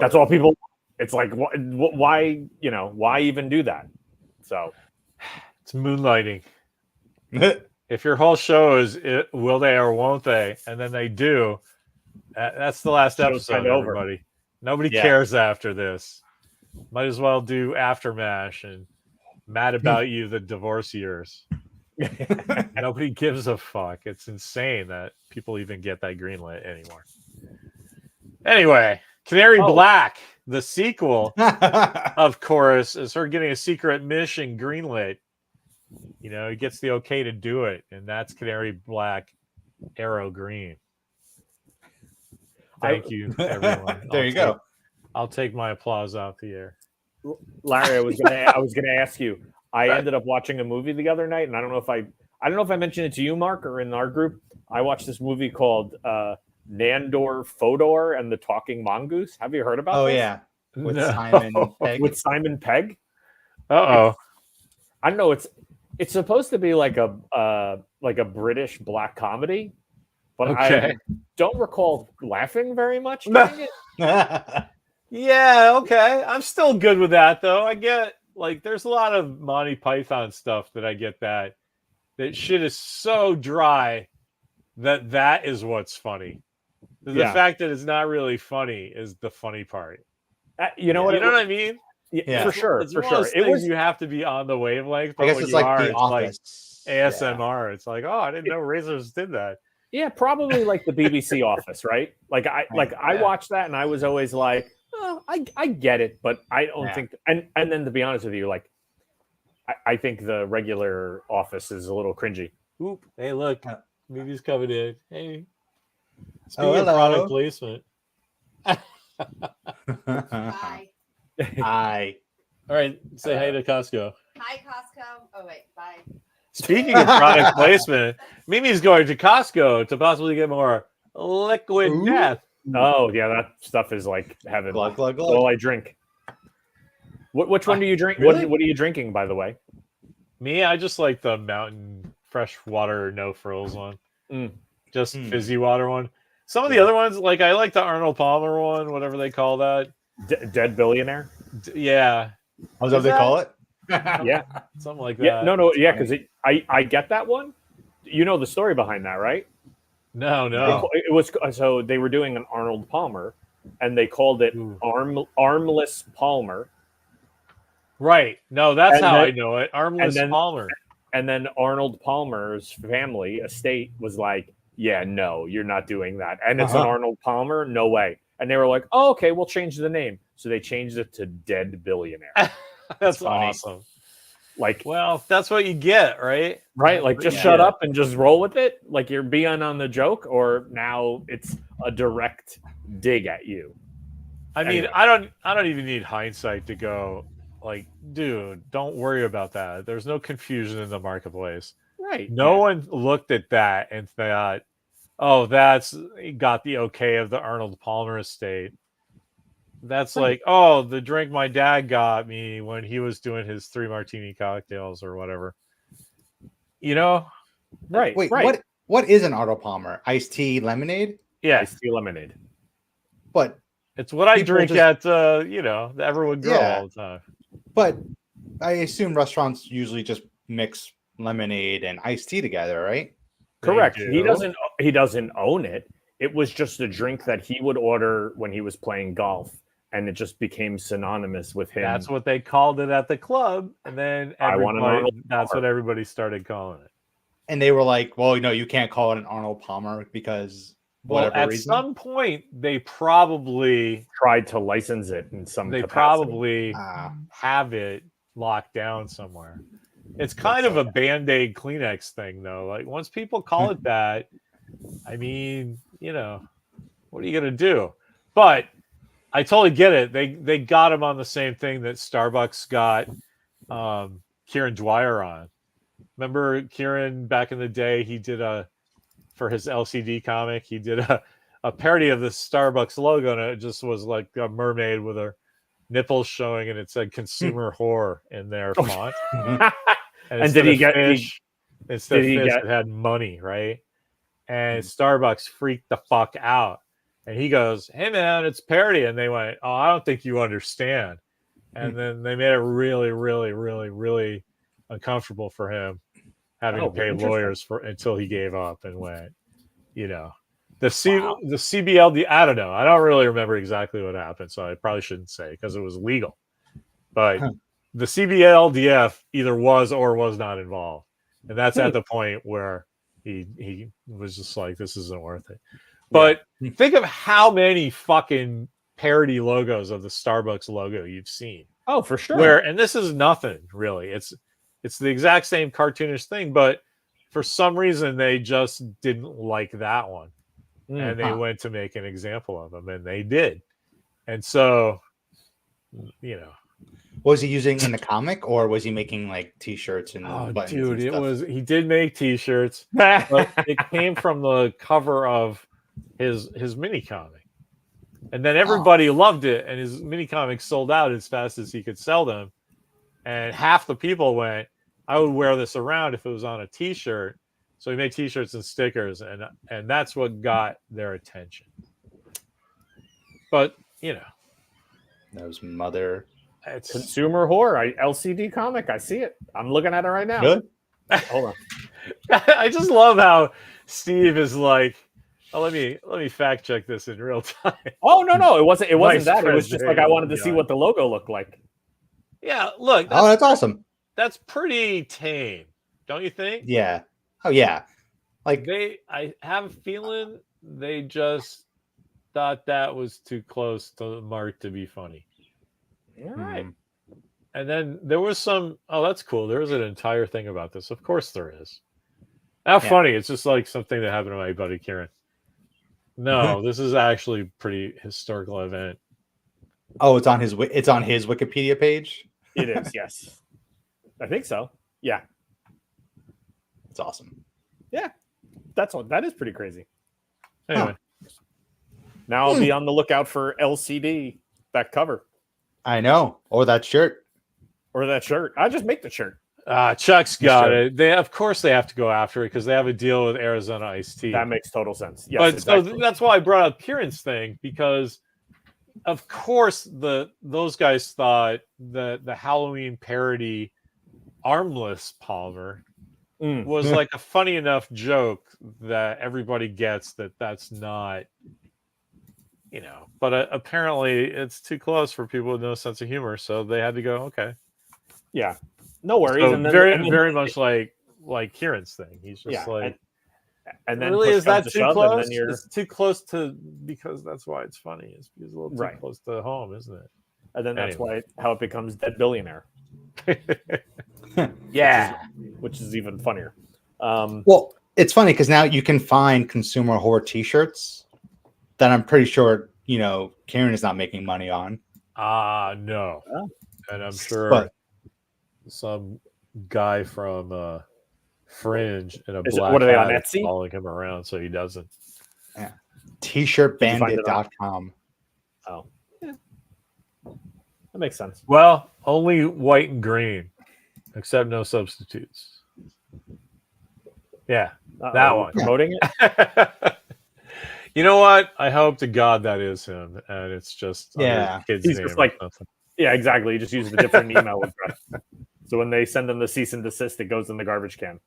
S2: That's all people. It's like why even do that? So
S1: it's moonlighting. If your whole show is will they or won't they, and then they do, that's the last episode. Everybody, nobody cares after this. Might as well do Aftermash and Mad About You, the Divorce Years. Nobody gives a fuck. It's insane that people even get that greenlit anymore. Anyway, Canary Black, the sequel, of course, is her getting a secret mission greenlit. He gets the okay to do it, and that's Canary Black, Arrow Green. Thank you, everyone.
S3: There you go.
S1: I'll take my applause off the air.
S2: Larry, I was gonna ask you. I ended up watching a movie the other night, and I don't know if I mentioned it to you, Mark, or in our group. I watched this movie called Nandor Fodor and the Talking Mongoose. Have you heard about this?
S3: Yeah, Simon Pegg.
S2: With Simon Pegg.
S1: I
S2: don't know. It's supposed to be like a British black comedy, but
S1: Okay.
S2: I don't recall laughing very much during it.
S1: Yeah, okay. I'm still good with that though. I get like there's a lot of Monty Python stuff that I get that shit is so dry that is what's funny. The fact that it's not really funny is the funny part.
S2: You know what?
S1: You know what I mean?
S2: Yeah, for sure.
S1: It's one of those things you have to be on the wavelength. But
S3: I guess
S1: when
S3: it's
S1: you
S3: like
S1: are,
S3: The
S1: it's
S3: Office.
S1: like ASMR. It's like, oh, I didn't know Razors did that.
S2: Yeah, probably like the BBC Office, right? Like I watched that and I was always like, oh, I get it, but I don't think. And then to be honest with you, like I think the regular Office is a little cringy.
S1: Oop! Hey, look, movie's coming in. Hey,
S3: Oh,
S1: speaking of
S3: hello.
S1: product placement.
S4: Bye.
S3: Hi.
S1: All right, say hi to Costco.
S4: Hi, Costco. Oh, wait. Bye.
S1: Speaking of product placement, Mimi's going to Costco to possibly get more liquid
S3: Ooh.
S1: death.
S2: Oh yeah, that stuff is like heaven.
S3: Glug, glug, glug.
S2: All I drink. Which one do you drink?
S1: Really?
S2: What are you drinking, by the way?
S1: Me, I just like the mountain fresh water, no frills one. Just fizzy water one. Some of the other ones, like I like the Arnold Palmer one, whatever they call that.
S2: Dead Billionaire?
S1: Yeah.
S3: How's that they call it?
S2: Yeah.
S1: Something like that.
S2: Yeah, no, yeah, because I get that one. You know the story behind that, right?
S1: No.
S2: It was so they were doing an Arnold Palmer, and they called it Armless Palmer.
S1: Right. No, that's how I know it. Armless Palmer.
S2: And then Arnold Palmer's family estate was like, yeah, no, you're not doing that. And it's an Arnold Palmer? No way. And they were like, oh, okay, we'll change the name. So they changed it to Dead Billionaire.
S1: That's awesome.
S2: Like,
S1: well, that's what you get, right?
S2: Right? Like, just shut up and just roll with it. Like you're being on the joke, or now it's a direct dig at you.
S1: I mean, I don't even need hindsight to go like, dude, don't worry about that. There's no confusion in the marketplace.
S2: Right.
S1: No one looked at that and thought, oh, that's got the okay of the Arnold Palmer estate. That's like, oh, the drink my dad got me when he was doing his 3 martini cocktails or whatever. You know?
S2: Right.
S3: Wait,
S2: right.
S3: what is an Arnold Palmer? Iced tea lemonade?
S1: Yeah.
S2: Iced tea lemonade.
S3: But
S1: it's what I drink at the Everwood Grill all the time.
S3: But I assume restaurants usually just mix lemonade and iced tea together, right?
S2: Correct. He doesn't own it. It was just a drink that he would order when he was playing golf, and it just became synonymous with him.
S1: That's what they called it at the club, and then that's what everybody started calling it.
S3: And they were like, well, you can't call it an Arnold Palmer because
S1: at some point they probably
S2: tried to license it in some capacity.
S1: Probably have it locked down somewhere. It's kind of a Band-Aid Kleenex thing, though. Like, once people call it that, I mean, what are you going to do? But I totally get it. They got him on the same thing that Starbucks got Kieran Dwyer on. Remember Kieran back in the day? He did for his LCD comic, he did a parody of the Starbucks logo, and it just was like a mermaid with her nipples showing, and it said "consumer whore" in their font. And did he get fish? Instead of fish, it had money, right? And Starbucks freaked the fuck out, and he goes, "Hey man, it's parody," and they went, "Oh, I don't think you understand." And then they made it really, really, really, really uncomfortable for him, having to pay lawyers until he gave up and went, the CBLD. I don't know. I don't really remember exactly what happened, so I probably shouldn't say because it was legal. But the CBLDF either was or was not involved, and that's at the point where he was just like, "This isn't worth it." But think of how many fucking parody logos of the Starbucks logo you've seen.
S2: Oh, for sure.
S1: And this is nothing really. It's the exact same cartoonish thing, but for some reason they just didn't like that one. And they went to make an example of them, and they did. And so,
S3: was he using in the comic, or was he making like T-shirts and buttons?
S1: Dude,
S3: and stuff?
S1: he did make T-shirts, but it came from the cover of his mini comic, and then everybody loved it, and his mini comics sold out as fast as he could sell them. And half the people went, I would wear this around if it was on a T-shirt. So he made T-shirts and stickers, and that's what got their attention. But
S3: Those mother.
S1: it's
S2: Consumer horror. LCD comic. I see it. I'm looking at it right now.
S3: Really?
S2: Hold on.
S1: I just love how Steve is like, oh, let me fact check this in real time.
S2: Oh no, it wasn't. It wasn't
S1: Vice
S2: that. It was just like I wanted to see what the logo looked like.
S1: Yeah, look.
S3: That's awesome.
S1: That's pretty tame, don't you think?
S3: Yeah. Oh yeah. Like
S1: I have a feeling they just thought that was too close to the mark to be funny.
S2: All right.
S1: And then there was some. Oh, that's cool. There was an entire thing about this. Of course, there is. How funny! It's just like something that happened to my buddy Kieran. No, this is actually a pretty historical event.
S3: Oh, it's on his Wikipedia page.
S2: It is. Yes, I think so. Yeah,
S3: it's awesome.
S2: Yeah, that is pretty crazy.
S1: Anyway,
S2: now I'll be on the lookout for LCD that cover.
S3: I know, or that shirt.
S2: Or that shirt. I just make the shirt.
S1: Chuck's got it. They of course they have to go after it because they have a deal with Arizona Iced Tea.
S2: That makes total sense. Yes,
S1: but
S2: exactly.
S1: so that's why I brought up Kieran's thing because, of course, those guys thought that the Halloween parody Armless Palmer was like a funny enough joke that everybody gets that's not. But apparently it's too close for people with no sense of humor, so they had to go. Okay.
S2: Yeah, no worries.
S1: So
S2: and then,
S1: very much like Kieran's thing. He's just
S2: and then
S1: really is that too close?
S2: And then
S1: it's too close to because that's why it's funny. It's a little too close to home, isn't it?
S2: And then that's how it becomes Dead Billionaire. which is even funnier.
S3: Well, it's funny because now you can find consumer horror T-shirts that I'm pretty sure Karen is not making money on.
S1: No, and I'm sure some guy from Fringe in a black
S2: what are they on
S1: hat
S2: Etsy?
S1: Following him around so he doesn't.
S3: Yeah. T-shirtbandit.com.
S2: Oh, yeah, that makes sense.
S1: Well, only white and green, except no substitutes. Yeah, that one.
S2: Promoting it.
S1: You know what? I hope to God that is him, and it's just kid's
S2: he's
S1: name
S2: just like exactly. He just uses a different email address, so when they send them the cease and desist, it goes in the garbage can.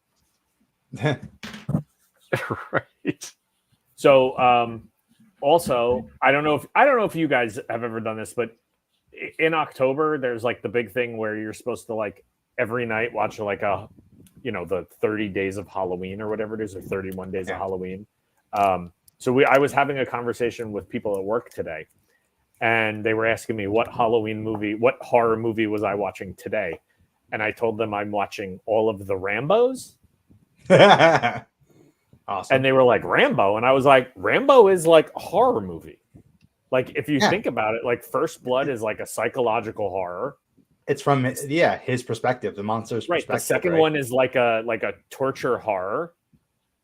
S1: Right.
S2: So, also, I don't know if you guys have ever done this, but in October, there's like the big thing where you're supposed to like every night watch like the 30 days of Halloween or whatever it is, or 31 days of Halloween. So I was having a conversation with people at work today, and they were asking me what horror movie was I watching today, and I told them I'm watching all of the Rambos.
S3: Awesome.
S2: And they were like, Rambo, and I was like, Rambo is like a horror movie. Like if you think about it, like First Blood is like a psychological horror.
S3: It's from his perspective, the monster's perspective.
S2: The second one is like a torture horror.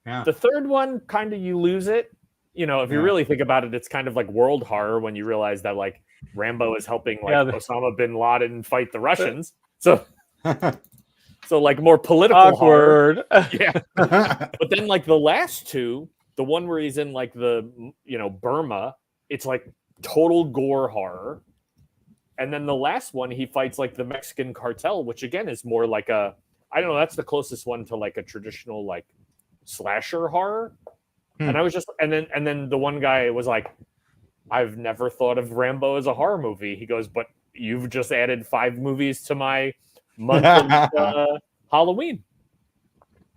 S3: Yeah.
S2: The third one, kind of you lose it. If you really think about it, it's kind of like world horror when you realize that like Rambo is helping Osama bin Laden fight the Russians. So like more political
S1: awkward
S2: horror. Yeah. But then like the last two, the one where he's in like the Burma, it's like total gore horror. And then the last one, he fights like the Mexican cartel, which again is more like I don't know, that's the closest one to like a traditional like slasher horror. And I was just and then the one guy was like, I've never thought of Rambo as a horror movie. He goes, but you've just added 5 movies to my month of Halloween.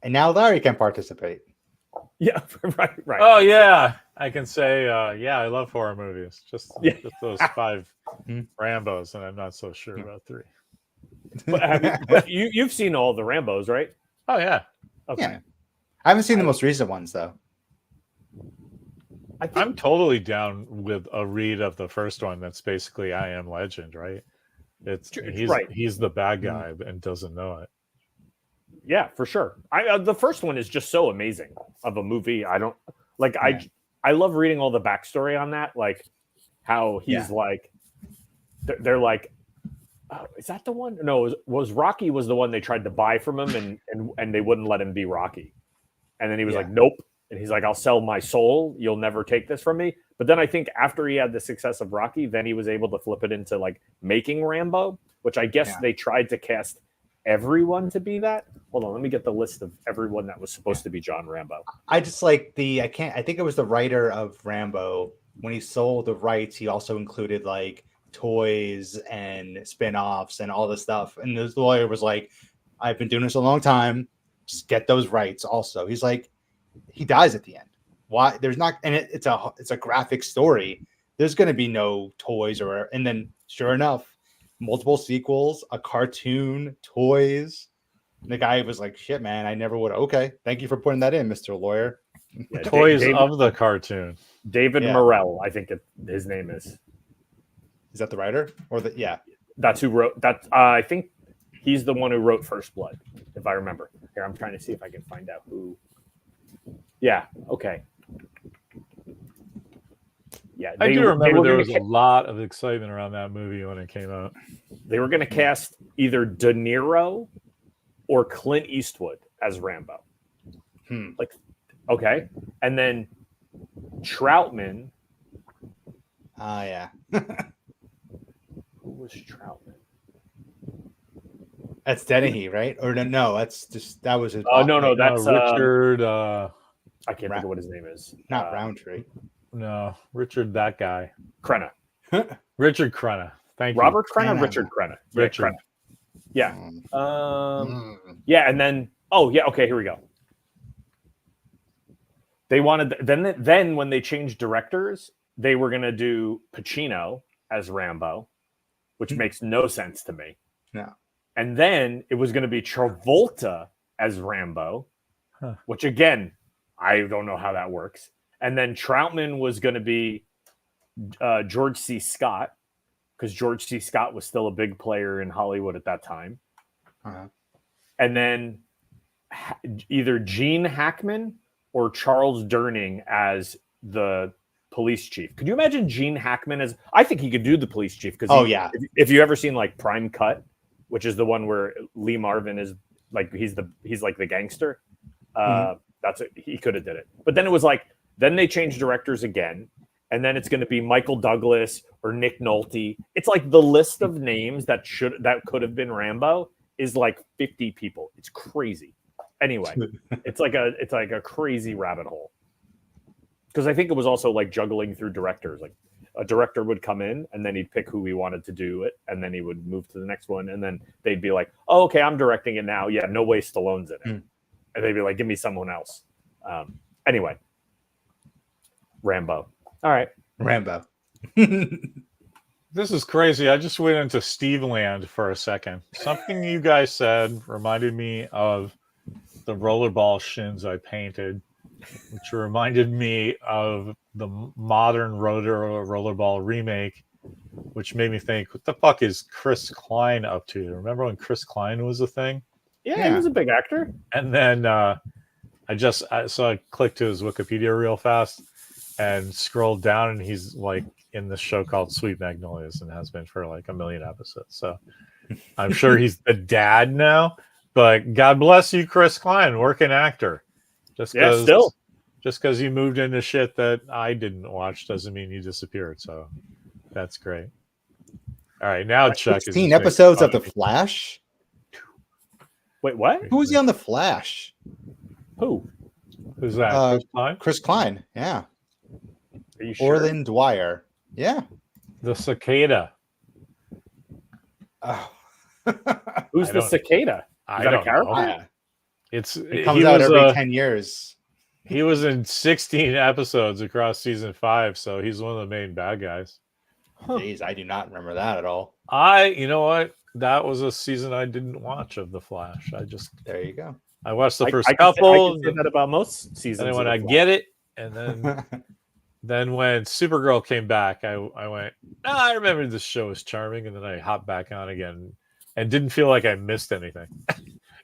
S3: And now Larry can participate.
S2: Yeah, right.
S1: Oh yeah, I can say I love horror movies. Just those 5 Rambos, and I'm not so sure about 3.
S2: But you've seen all the Rambos, right?
S1: Oh yeah.
S2: Okay.
S3: Yeah. I haven't seen the most recent ones though.
S1: I'm totally down with a read of the first one. That's basically I Am Legend, right? He's the bad guy and doesn't know it.
S2: Yeah, for sure. The first one is just so amazing of a movie. I love reading all the backstory on that, like how he's like, they're like, oh, is that the one? No, was Rocky was the one they tried to buy from him, and they wouldn't let him be Rocky. And then he was like, nope. And he's like, I'll sell my soul. You'll never take this from me. But then I think after he had the success of Rocky, then he was able to flip it into like making Rambo, which I guess they tried to cast everyone to be that. Hold on, let me get the list of everyone that was supposed to be John Rambo.
S3: I just like I think it was the writer of Rambo. When he sold the rights, he also included like toys and spin-offs and all this stuff. And the lawyer was like, I've been doing this a long time. Just get those rights also. He's like, he dies at the end. Why? There's not, and it's a graphic story. There's going to be no toys and then sure enough, multiple sequels, a cartoon, toys. And the guy was like, shit, man, I never would. Okay. Thank you for putting that in, Mr. Lawyer.
S1: Yeah, toys of the cartoon.
S2: David Morrell, I think his name is.
S3: Is that the writer or
S2: That's who wrote that. I think he's the one who wrote First Blood, if I remember. Here, I'm trying to see if I can find out who. Yeah. Okay. Yeah,
S1: I do remember there was a lot of excitement around that movie when it came out.
S2: They were going to cast either De Niro or Clint Eastwood as Rambo. Like, okay, and then Troutman.
S3: Yeah.
S2: Who was Troutman?
S3: That's Dennehy, right? Or no, that was his.
S2: Oh no, that's
S1: Richard.
S2: I can't think of what his name is.
S3: Not Roundtree.
S1: No, Richard, that guy.
S2: Crenna.
S1: Richard Crenna. Thank you.
S2: Robert Crenna, Richard Crenna.
S1: Richard.
S2: Yeah. Yeah, and then okay, here we go. They wanted then when they changed directors, they were going to do Pacino as Rambo, which makes no sense to me.
S3: No.
S2: And then it was going to be Travolta as Rambo, which again, I don't know how that works. And then Troutman was going to be George C. Scott, because George C. Scott was still a big player in Hollywood at that time. And then either Gene Hackman or Charles Durning as the police chief. Could you imagine Gene Hackman as? I think he could do the police chief because if you ever seen like Prime Cut, which is the one where Lee Marvin is like he's like the gangster. That's it. He could have did it, but then it was like then they changed directors again, and then it's going to be Michael Douglas or Nick Nolte. It's like the list of names that could have been Rambo is like 50 people. It's crazy. Anyway, it's like a crazy rabbit hole. Because I think it was also like juggling through directors. Like a director would come in and then he'd pick who he wanted to do it, and then he would move to the next one, and then they'd be like, "Oh, okay, I'm directing it now. Yeah, no way Stallone's in it." And they'd be like, "Give me someone else." Anyway, Rambo. All right,
S3: Rambo.
S1: This is crazy. I just went into Steve Land for a second. Something you guys said reminded me of the rollerball shins I painted, which reminded me of the modern rollerball remake, which made me think, what the fuck is Chris Klein up to? Remember when Chris Klein was a thing?
S2: Yeah. He was a big actor.
S1: And then I clicked to his Wikipedia real fast and scrolled down, and he's like in this show called Sweet Magnolias and has been for like 1 million episodes. So I'm sure he's the dad now. But God bless you, Chris Klein, working actor. Just because you moved into shit that I didn't watch doesn't mean you disappeared. So that's great. All right, now Chuck
S3: 16 episodes of The Flash.
S2: Wait, what?
S3: Who was he on The Flash?
S2: Who?
S1: Who's that? Chris Klein?
S3: Chris Klein. Yeah.
S2: Are you sure?
S3: Orlin Dwyer. Yeah.
S1: The cicada.
S3: Oh.
S2: Who's the cicada?
S1: Is that a character?
S3: Yeah.
S1: It
S3: comes out every 10 years.
S1: He was in 16 episodes across season 5, so he's one of the main bad guys.
S3: Jeez, I do not remember that at all.
S1: You know what? That was a season I didn't watch of The Flash.
S3: There you go.
S1: I watched the first couple.
S2: I can say that about most seasons.
S1: And then when I get it, and then when Supergirl came back, I went, I remember this show was charming, and then I hopped back on again and didn't feel like I missed anything.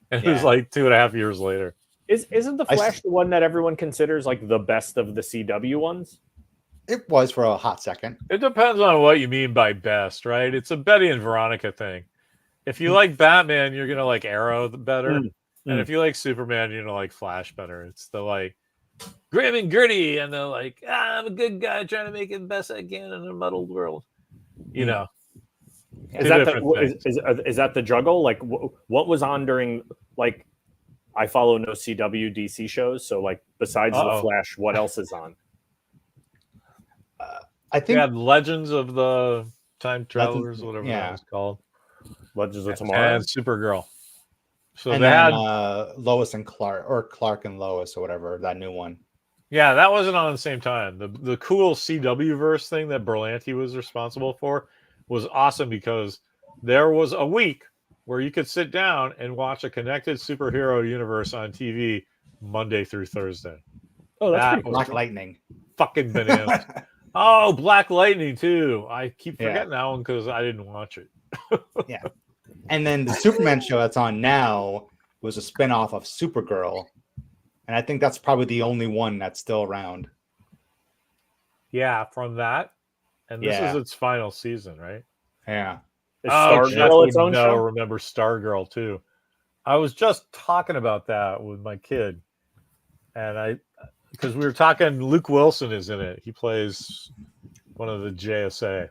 S1: And it was like 2.5 years later.
S2: Isn't the Flash the one that everyone considers like the best of the CW ones?
S3: It was for a hot second.
S1: It depends on what you mean by best, right? It's a Betty and Veronica thing. If you like Batman, you're gonna like Arrow better. And if you like Superman, you're gonna like Flash better. It's the like grim and gritty, and they're like, I'm a good guy trying to make it the best I can in a muddled world. You know,
S2: is that the juggle? Like, what was on during like? I follow no CW DC shows, so like besides the Flash, what else is on?
S3: I think
S1: we had Legends of the Time Travelers, whatever that was called.
S2: Legends of Tomorrow
S1: and Supergirl. So
S3: and
S1: they
S3: then,
S1: had
S3: Lois and Clark, or Clark and Lois, or whatever, that new one.
S1: Yeah, that wasn't on at the same time. The cool CW verse thing that Berlanti was responsible for was awesome because there was a week where you could sit down and watch a connected superhero universe on TV Monday through Thursday.
S2: Oh, that's pretty
S3: cool. Black Lightning.
S1: Fucking bananas. Oh, Black Lightning too. I keep forgetting that one because I didn't watch it.
S3: Yeah. And then the Superman show that's on now was a spinoff of Supergirl. And I think that's probably the only one that's still around.
S1: Yeah, from that. And this is its final season, right?
S3: Yeah.
S2: Is Stargirl its own show?
S1: Remember Stargirl too. I was just talking about that with my kid. And because we were talking, Luke Wilson is in it. He plays one of the JSA.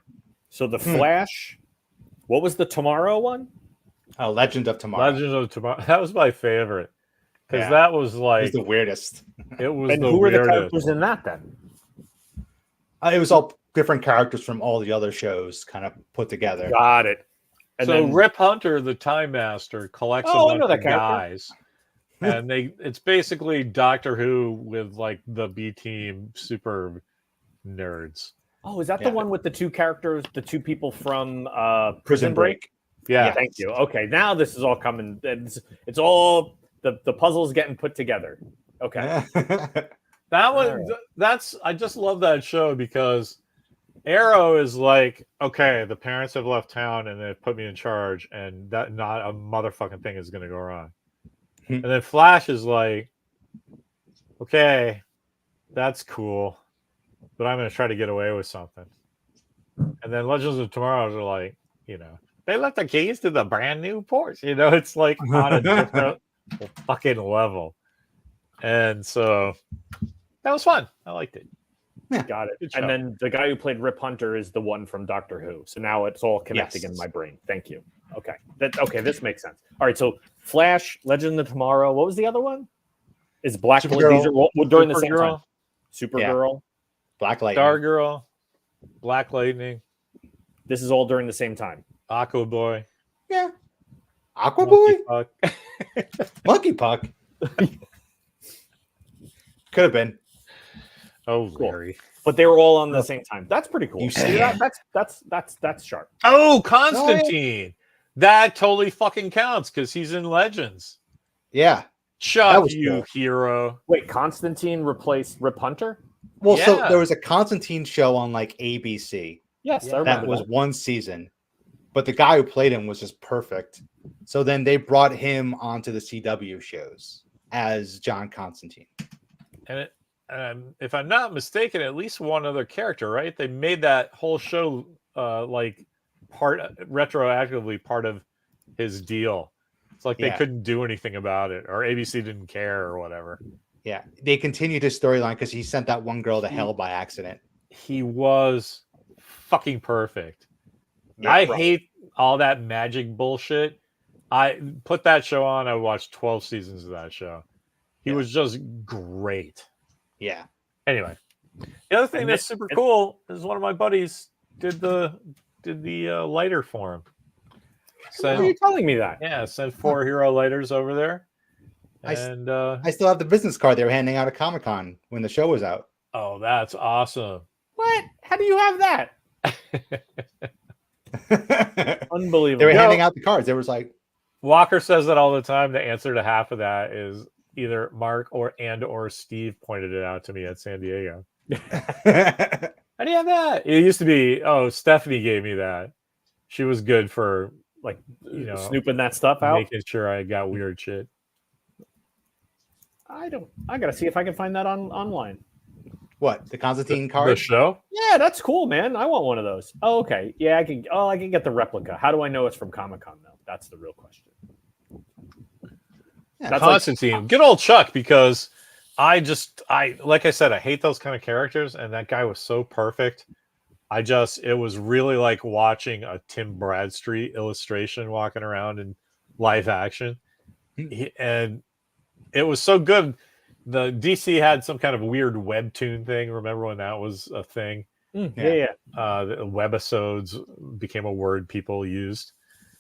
S2: So the Flash, what was the Tomorrow one?
S3: Legend of Tomorrow.
S1: Legend of Tomorrow. That was my favorite. Because that was like...
S3: It was the weirdest.
S1: It was
S2: and who were the characters in that then?
S3: It was all different characters from all the other shows kind of put together.
S2: Got it.
S1: And so then, Rip Hunter, the Time Master, collects a bunch of guys. And it's basically Doctor Who with like the B-team super nerds.
S2: Oh, is that the one with the two characters, the two people from Prison Break?
S1: Yeah.
S2: Thank you. Okay, now this is all coming. It's all the puzzle's getting put together. Okay.
S1: That one, I just love that show because Arrow is like, okay, the parents have left town and they've put me in charge, and that not a motherfucking thing is going to go wrong. And then Flash is like, okay, that's cool, but I'm going to try to get away with something. And then Legends of Tomorrow are like, they left the keys to the brand new Porsche. It's like on a different fucking level. And so that was fun. I liked it.
S2: Yeah. Got it. And then the guy who played Rip Hunter is the one from Doctor Who. So now it's all connecting in my brain. Thank you. Okay. This makes sense. All right. So Flash, Legend of Tomorrow. What was the other one? Is Black Lightning? These are all during the same time. Supergirl,
S3: Black Lightning,
S1: Stargirl, Black Lightning.
S2: This is all during the same time.
S1: Aqua Boy.
S3: Yeah. Aqua Boy? Monkey Puck. Could have been.
S1: Oh, Larry.
S2: Cool. But they were all on the same time. That's pretty cool.
S3: You see that?
S2: That's sharp.
S1: Oh, Constantine. That totally fucking counts because he's in Legends.
S3: Yeah.
S1: Shut you, hero.
S2: Wait, Constantine replaced Rip Hunter?
S3: Well, so there was a Constantine show on like ABC.
S2: Yes, I
S3: that was one season. But the guy who played him was just perfect. So then they brought him onto the CW shows as John Constantine.
S1: And if I'm not mistaken, at least one other character, right? They made that whole show retroactively part of his deal. It's like they couldn't do anything about it, or ABC didn't care, or whatever.
S3: Yeah, they continued his storyline because he sent that one girl to hell by accident.
S1: He was fucking perfect. Yeah, I hate all that magic bullshit. I put that show on. I watched 12 seasons of that show. He was just great.
S3: Yeah.
S1: Anyway, the other thing that's super cool is one of my buddies did the lighter for him.
S2: Why are you telling me that?
S1: Yeah, sent 4 hero lighters over there. And
S3: I still have the business card they were handing out at Comic-Con when the show was out.
S1: Oh, that's awesome.
S2: What? How do you have that? Unbelievable.
S3: They were handing out the cards. They was like,
S1: Walker says that all the time. The answer to half of that is either Mark or Steve pointed it out to me at San Diego. How do you have that? It used to be, Stephanie gave me that. She was good for
S2: snooping that stuff out,
S1: making sure I got weird shit.
S2: I gotta see if I can find that online.
S3: What, the Constantine card?
S1: The show?
S2: Yeah, that's cool, man. I want one of those. Oh, okay. Yeah, I can get the replica. How do I know it's from Comic-Con though? That's the real question. That's
S1: Constantine, good old Chuck, because I like I said, I hate those kind of characters, and that guy was so perfect. It was really like watching a Tim Bradstreet illustration walking around in live action. And it was so good. The DC had some kind of weird webtoon thing. Remember when that was a thing?
S2: Yeah.
S1: The webisodes became a word people used.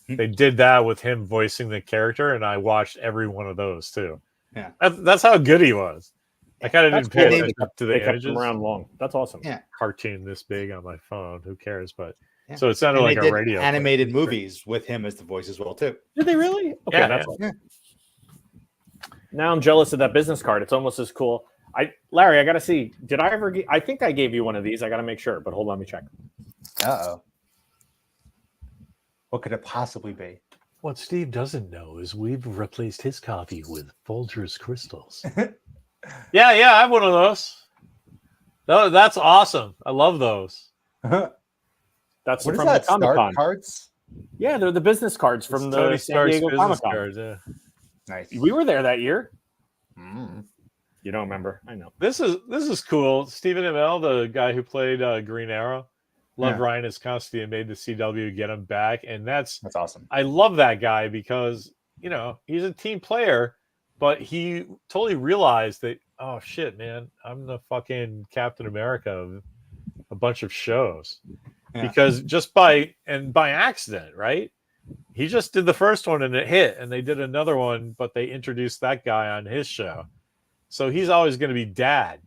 S1: They did that with him voicing the character, and I watched every one of those too.
S3: Yeah,
S1: that's how good he was. I kind of didn't pay attention to the
S2: they kept
S1: images.
S2: them around long. That's awesome.
S3: Yeah,
S1: cartoon this big on my phone. Who cares? But
S3: yeah.
S1: so it sounded like a radio
S3: animated movies with him as the voice as well too.
S2: Did they really? Okay,
S1: Yeah,
S2: that's awesome. Now I'm jealous of that business card. It's almost as cool. Larry, I gotta see. Did I ever? I think I gave you one of these. I gotta make sure. But hold on, let me check.
S3: Uh-oh. What could it possibly be?
S1: What Steve doesn't know is we've replaced his coffee with Folgers crystals. yeah, I have one of those. No, that's awesome. I love those.
S2: That's
S3: what
S2: from
S3: is that?
S2: the Comic-Con
S3: Stark cards?
S2: Yeah, they're the business cards from the
S1: Tony
S2: San
S1: Stark's
S2: Diego
S1: business
S2: Comic-Con.
S1: cards, yeah.
S3: Nice.
S2: We were there that year.
S3: Mm.
S2: You don't remember? I know.
S1: This is cool. Stephen Amell, the guy who played Green Arrow, loved Ryan as Constantine and made the CW get him back, and that's
S3: awesome.
S1: I love that guy because he's a team player, but he totally realized that, oh shit, man, I'm the fucking Captain America of a bunch of shows. Because just by accident, right? He just did the first one and it hit, and they did another one, but they introduced that guy on his show. So he's always going to be dad.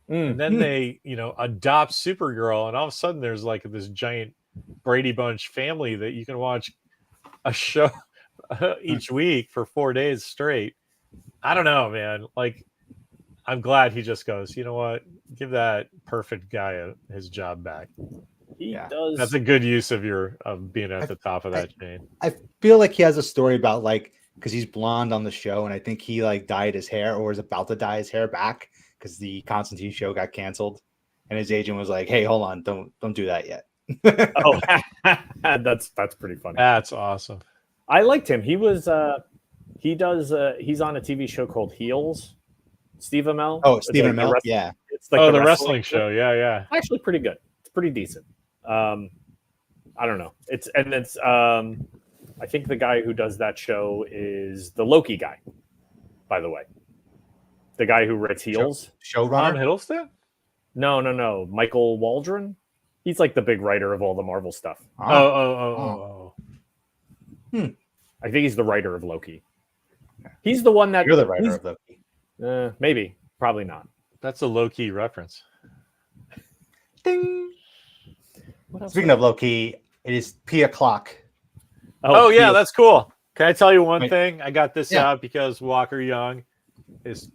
S1: And then they, adopt Supergirl, and all of a sudden there's like this giant Brady Bunch family that you can watch a show each week for 4 days straight. I don't know, man. Like, I'm glad he just goes, you know what? Give that perfect guy his job back.
S2: He does.
S1: That's a good use of being at the top of that chain.
S3: I feel like he has a story about because he's blonde on the show, and I think he dyed his hair or is about to dye his hair back because the Constantine show got canceled, and his agent was like, "Hey, hold on, don't do that yet."
S2: Oh, that's pretty funny.
S1: That's awesome.
S2: I liked him. He was he's on a TV show called Heels. Steve Amell.
S3: Oh, Steve Amell. Yeah.
S2: It's like
S1: the wrestling show. Yeah.
S2: Actually, pretty good. It's pretty decent. I don't know. It's I think the guy who does that show is the Loki guy, by the way. The guy who writes Heels.
S3: Showrunner?
S1: Tom Hiddleston?
S2: No. Michael Waldron. He's like the big writer of all the Marvel stuff.
S1: Oh.
S2: I think he's the writer of Loki. He's the one that...
S3: You're the writer of Loki.
S2: Maybe. Probably not.
S1: That's a low-key reference.
S3: Ding! Speaking of Loki, it is P o'clock.
S1: Oh yeah, that's cool. Can I tell you one thing? I got this out because Walker Young is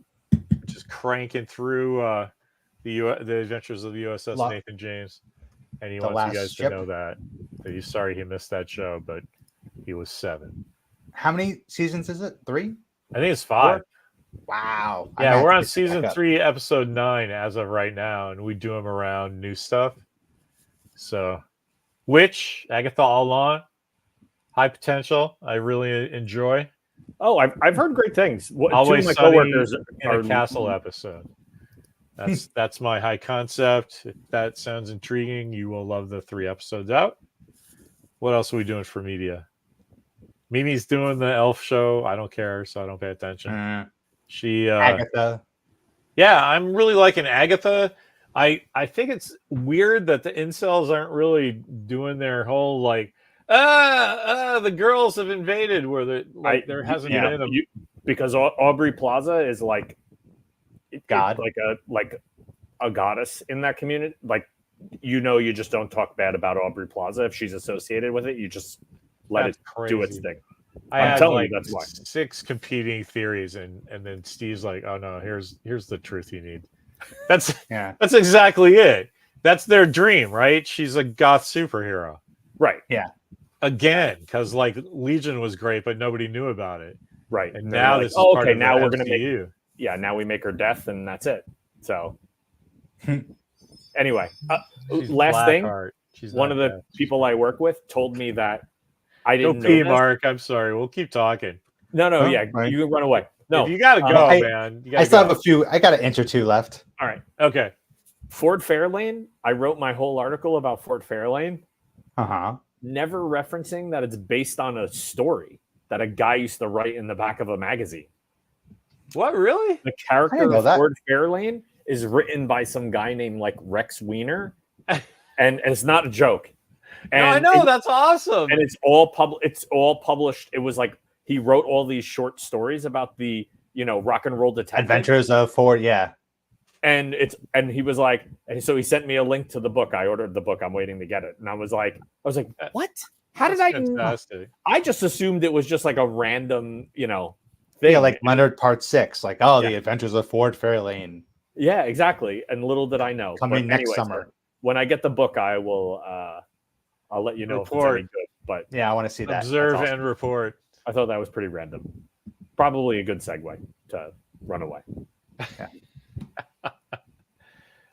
S1: just cranking through the Adventures of the USS Nathan James, and he wants you guys to know that he's sorry he missed that show, but he was 7.
S3: How many seasons is it? 3?
S1: I think it's 5.
S3: 4? Wow.
S1: Yeah, we're on season 3, episode 9 as of right now, and we do them around new stuff. So, which Agatha Allon, high potential. I really enjoy.
S2: Oh, I've heard great things.
S1: Always
S2: two of my
S1: Sunny
S2: coworkers
S1: in a castle episode. That's my high concept. If that sounds intriguing, you will love the 3 episodes out. What else are we doing for media? Mimi's doing the Elf show. I don't care, so I don't pay attention. She
S3: Agatha.
S1: Yeah, I'm really liking Agatha. I think it's weird that the incels aren't really doing their whole the girls have invaded where there hasn't been
S2: because Aubrey Plaza is like
S3: God,
S2: like a goddess in that community. Like, you just don't talk bad about Aubrey Plaza if she's associated with it. You just let it do its thing. I'm telling you, that's why. 6
S1: competing theories, and then Steve's like, "Oh no, here's the truth you need." That's exactly it. That's their dream, right? She's a goth superhero,
S2: right?
S3: Yeah.
S1: Again, because Legion was great, but nobody knew about it,
S2: right?
S1: And now this is part of
S2: now
S1: the
S2: we're gonna
S1: MCU.
S2: now we make her death, and that's it. So, anyway, last thing, one of the people I work with told me that I didn't know
S1: Mark. I'm sorry. We'll keep talking.
S2: No,
S3: Oh,
S2: yeah,
S3: right.
S2: you can run away. No,
S1: If you gotta go, man. You gotta
S3: I still
S1: go.
S3: have a few. I got an inch or two left.
S2: all right.
S1: Okay.
S2: Fort Fairlane. I wrote my whole article about Fort Fairlane, never referencing that it's based on a story that a guy used to write in the back of a magazine.
S1: What, really?
S2: The
S3: I
S2: character
S3: didn't know
S2: of
S3: that.
S2: Fort Fairlane is written by some guy named like Rex Weiner, and it's not a joke. And
S1: No, I know. That's awesome.
S2: and it's all published. It was like he wrote all these short stories about the rock and roll detective
S3: Adventures of Ford. Yeah.
S2: and he was like, and so he sent me a link to the book. I ordered the book. I'm waiting to get it, and I was like, what? How did
S1: That's
S2: I?
S1: fantastic.
S2: I just assumed it was just like a random, thing.
S3: Yeah, like Leonard Part 6. Like, the
S2: Yeah.
S3: Adventures of Ford Fairlane.
S2: Yeah, exactly. And little did I know.
S3: Coming
S2: But
S3: next
S2: anyway,
S3: summer.
S2: so when I get the book, I will. I'll let you know if it's
S1: Report.
S2: any good. But
S3: Yeah, I want to see that.
S1: Observe
S3: That's awesome.
S1: and report.
S2: I thought that was pretty random. Probably a good segue to run away.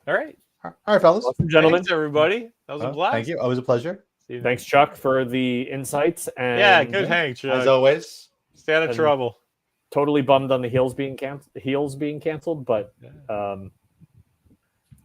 S1: All right.
S3: All right, fellas.
S2: Awesome, gentlemen.
S1: Thanks, everybody. That was a
S3: Well,
S1: blast.
S3: thank you. Always a pleasure.
S1: See you
S2: Thanks, Chuck, for the insights. And
S1: Yeah, good hang, Chuck.
S3: As always.
S1: Stay out of
S2: And-
S1: trouble.
S2: Totally bummed on the heels being canceled, but